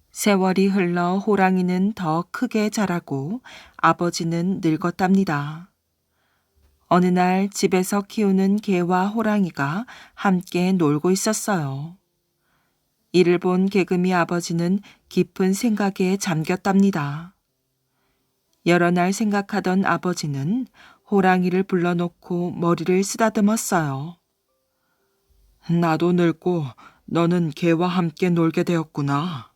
세월이 흘러 호랑이는 더 크게 자라고 아버지는 늙었답니다. 어느 날 집에서 키우는 개와 호랑이가 함께 놀고 있었어요. 이를 본 개금이 아버지는 깊은 생각에 잠겼답니다. 여러 날 생각하던 아버지는 호랑이를 불러놓고 머리를 쓰다듬었어요. 나도 늙고 너는 개와 함께 놀게 되었구나.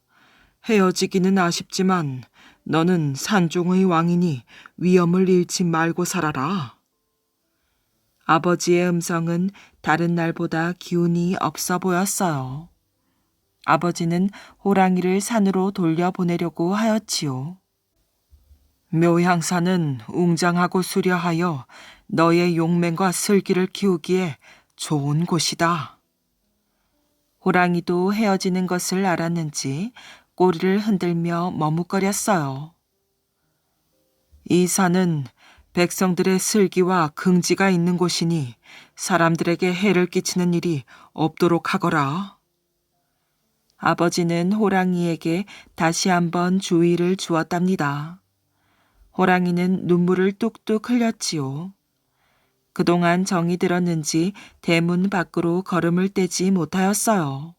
헤어지기는 아쉽지만 너는 산중의 왕이니 위험을 잃지 말고 살아라. 아버지의 음성은 다른 날보다 기운이 없어 보였어요. 아버지는 호랑이를 산으로 돌려보내려고 하였지요. 묘향산은 웅장하고 수려하여 너의 용맹과 슬기를 키우기에 좋은 곳이다. 호랑이도 헤어지는 것을 알았는지 꼬리를 흔들며 머뭇거렸어요. 이 산은 백성들의 슬기와 긍지가 있는 곳이니 사람들에게 해를 끼치는 일이 없도록 하거라. 아버지는 호랑이에게 다시 한번 주의를 주었답니다. 호랑이는 눈물을 뚝뚝 흘렸지요. 그동안 정이 들었는지 대문 밖으로 걸음을 떼지 못하였어요.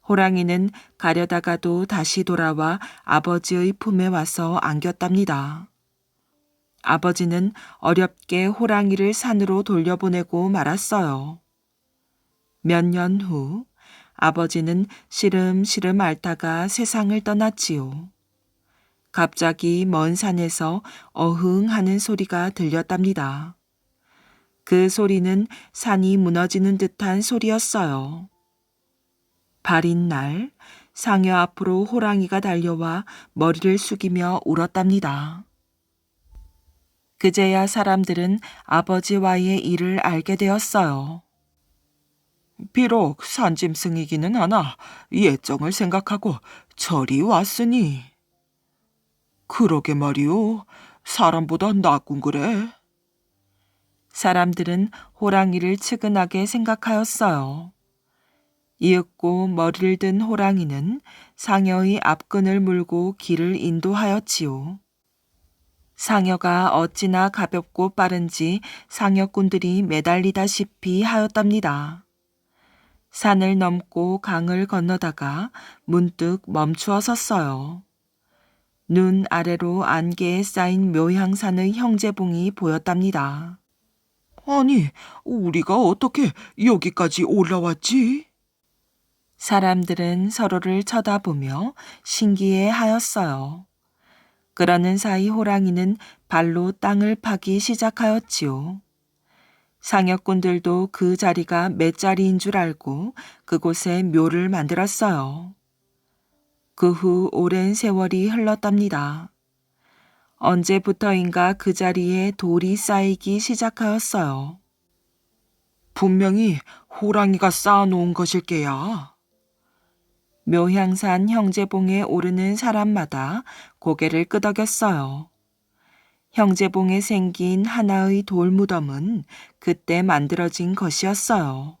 호랑이는 가려다가도 다시 돌아와 아버지의 품에 와서 안겼답니다. 아버지는 어렵게 호랑이를 산으로 돌려보내고 말았어요. 몇 년 후 아버지는 시름시름 앓다가 세상을 떠났지요. 갑자기 먼 산에서 어흥 하는 소리가 들렸답니다. 그 소리는 산이 무너지는 듯한 소리였어요. 발인 날 상여 앞으로 호랑이가 달려와 머리를 숙이며 울었답니다. 그제야 사람들은 아버지와의 일을 알게 되었어요. 비록 산짐승이기는 하나 예정을 생각하고 저리 왔으니. 그러게 말이오. 사람보다 낫군 그래. 사람들은 호랑이를 측은하게 생각하였어요. 이윽고 머리를 든 호랑이는 상여의 앞끈을 물고 길을 인도하였지요. 상여가 어찌나 가볍고 빠른지 상여꾼들이 매달리다시피 하였답니다. 산을 넘고 강을 건너다가 문득 멈추어 섰어요. 눈 아래로 안개에 쌓인 묘향산의 형제봉이 보였답니다. 아니, 우리가 어떻게 여기까지 올라왔지? 사람들은 서로를 쳐다보며 신기해 하였어요. 그러는 사이 호랑이는 발로 땅을 파기 시작하였지요. 상여꾼들도 그 자리가 몇 자리인 줄 알고 그곳에 묘를 만들었어요. 그 후 오랜 세월이 흘렀답니다. 언제부터인가 그 자리에 돌이 쌓이기 시작하였어요. 분명히 호랑이가 쌓아놓은 것일 게야. 묘향산 형제봉에 오르는 사람마다 고개를 끄덕였어요. 형제봉에 생긴 하나의 돌무덤은 그때 만들어진 것이었어요.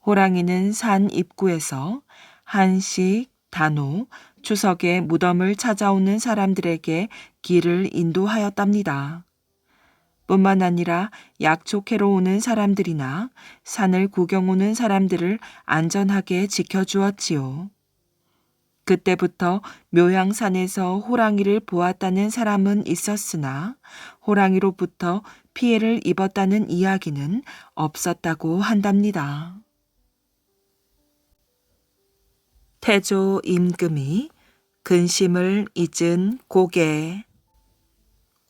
호랑이는 산 입구에서 한식, 단오, 추석에 무덤을 찾아오는 사람들에게 길을 인도하였답니다. 뿐만 아니라 약초캐로 오는 사람들이나 산을 구경 오는 사람들을 안전하게 지켜주었지요. 그때부터 묘향산에서 호랑이를 보았다는 사람은 있었으나 호랑이로부터 피해를 입었다는 이야기는 없었다고 한답니다. 태조 임금이 근심을 잊은 고개.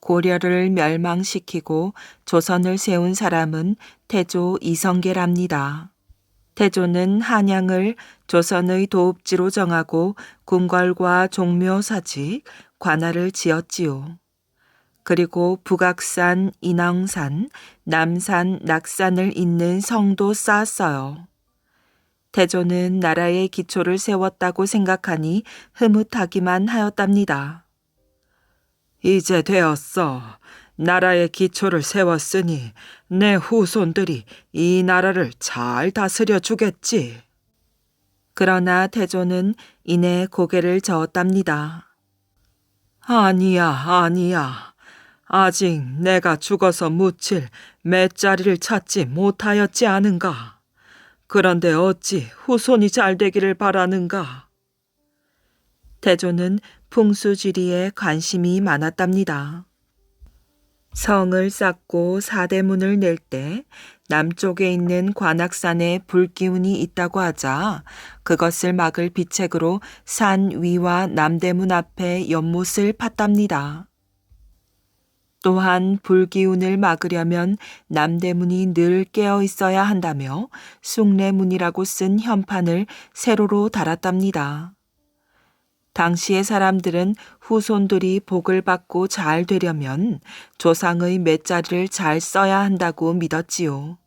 고려를 멸망시키고 조선을 세운 사람은 태조 이성계랍니다. 태조는 한양을 조선의 도읍지로 정하고 궁궐과 종묘사직, 관할을 지었지요. 그리고 북악산, 인왕산, 남산, 낙산을 잇는 성도 쌓았어요. 태조는 나라의 기초를 세웠다고 생각하니 흐뭇하기만 하였답니다. 이제 되었어. 나라의 기초를 세웠으니 내 후손들이 이 나라를 잘 다스려 주겠지. 그러나 태조는 이내 고개를 저었답니다. 아니야, 아니야. 아직 내가 죽어서 묻힐 맷자리를 찾지 못하였지 않은가. 그런데 어찌 후손이 잘 되기를 바라는가. 태조는 풍수지리에 관심이 많았답니다. 성을 쌓고 사대문을 낼 때 남쪽에 있는 관악산에 불기운이 있다고 하자 그것을 막을 비책으로 산 위와 남대문 앞에 연못을 팠답니다. 또한 불기운을 막으려면 남대문이 늘 깨어 있어야 한다며 숭례문이라고 쓴 현판을 세로로 달았답니다. 당시의 사람들은 후손들이 복을 받고 잘 되려면 조상의 맷자리를 잘 써야 한다고 믿었지요.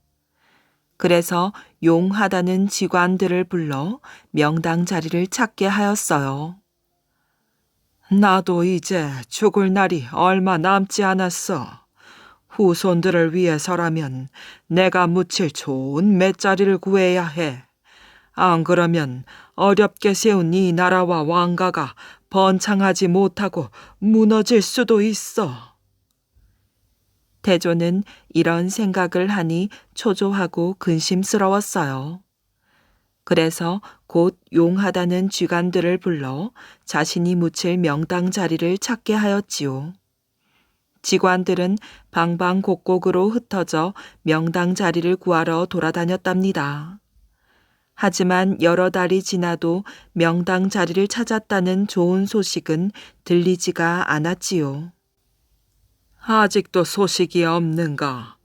그래서 용하다는 직관들을 불러 명당 자리를 찾게 하였어요. 나도 이제 죽을 날이 얼마 남지 않았어. 후손들을 위해서라면 내가 묻힐 좋은 맷자리를 구해야 해. 안 그러면 어렵게 세운 이 나라와 왕가가 번창하지 못하고 무너질 수도 있어. 태조는 이런 생각을 하니 초조하고 근심스러웠어요. 그래서 곧 용하다는 쥐관들을 불러 자신이 묻힐 명당 자리를 찾게 하였지요. 직관들은 방방곡곡으로 흩어져 명당 자리를 구하러 돌아다녔답니다. 하지만 여러 달이 지나도 명당 자리를 찾았다는 좋은 소식은 들리지가 않았지요. 아직도 소식이 없는가?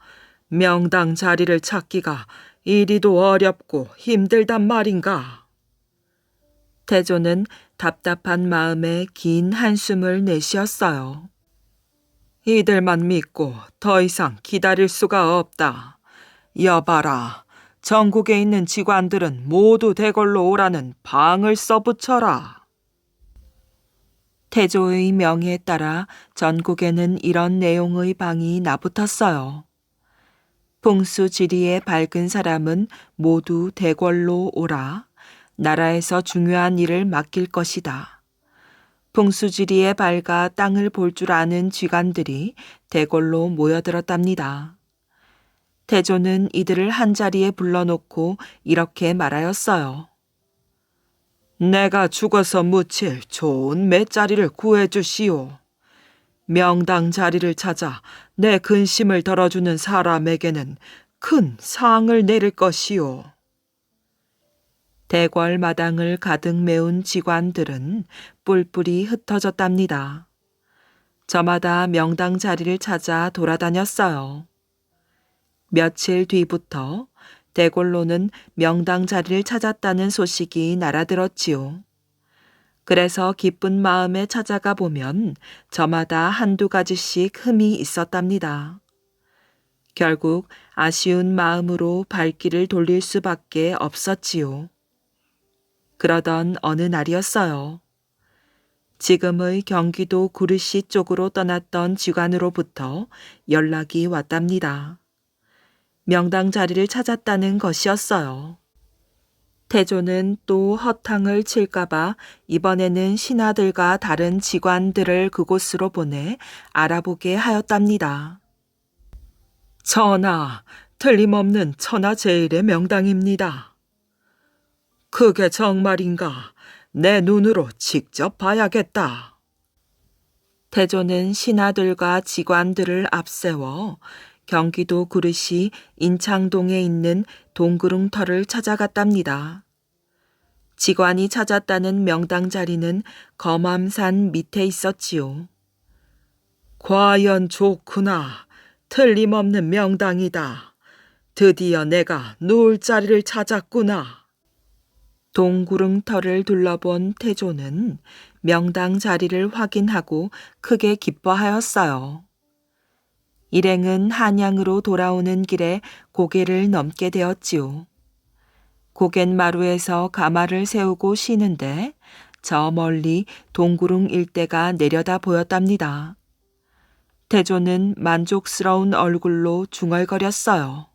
명당 자리를 찾기가 이리도 어렵고 힘들단 말인가? 태조는 답답한 마음에 긴 한숨을 내쉬었어요. 이들만 믿고 더 이상 기다릴 수가 없다. 여봐라, 전국에 있는 직관들은 모두 대궐로 오라는 방을 써붙여라. 태조의 명에 따라 전국에는 이런 내용의 방이 나붙었어요. 풍수지리에 밝은 사람은 모두 대궐로 오라. 나라에서 중요한 일을 맡길 것이다. 풍수지리에 밝아 땅을 볼 줄 아는 쥐관들이 대궐로 모여들었답니다. 태조는 이들을 한자리에 불러놓고 이렇게 말하였어요. 내가 죽어서 묻힐 좋은 맷자리를 구해주시오. 명당 자리를 찾아 내 근심을 덜어주는 사람에게는 큰 상을 내릴 것이오. 대궐 마당을 가득 메운 직관들은 뿔뿔이 흩어졌답니다. 저마다 명당 자리를 찾아 돌아다녔어요. 며칠 뒤부터 대궐로는 명당 자리를 찾았다는 소식이 날아들었지요. 그래서 기쁜 마음에 찾아가 보면 저마다 한두 가지씩 흠이 있었답니다. 결국 아쉬운 마음으로 발길을 돌릴 수밖에 없었지요. 그러던 어느 날이었어요. 지금의 경기도 구르시 쪽으로 떠났던 직관으로부터 연락이 왔답니다. 명당 자리를 찾았다는 것이었어요. 태조는 또 허탕을 칠까봐 이번에는 신하들과 다른 직관들을 그곳으로 보내 알아보게 하였답니다. 전하, 틀림없는 천하제일의 명당입니다. 그게 정말인가? 내 눈으로 직접 봐야겠다. 태조는 신하들과 직관들을 앞세워 경기도 구르시 인창동에 있는 동구릉터를 찾아갔답니다. 직관이 찾았다는 명당 자리는 검암산 밑에 있었지요. 과연 좋구나. 틀림없는 명당이다. 드디어 내가 누울 자리를 찾았구나. 동구릉터를 둘러본 태조는 명당 자리를 확인하고 크게 기뻐하였어요. 일행은 한양으로 돌아오는 길에 고개를 넘게 되었지요. 고갯마루에서 가마를 세우고 쉬는데 저 멀리 동구릉 일대가 내려다 보였답니다. 태조는 만족스러운 얼굴로 중얼거렸어요.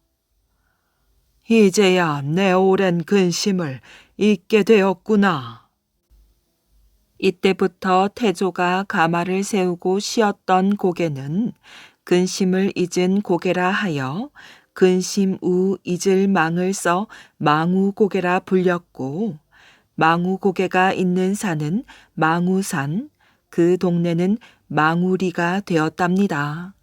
이제야 내 오랜 근심을 잊게 되었구나. 이때부터 태조가 가마를 세우고 쉬었던 고개는 근심을 잊은 고개라 하여 근심우 잊을 망을 써 망우고개라 불렸고, 망우고개가 있는 산은 망우산, 그 동네는 망우리가 되었답니다.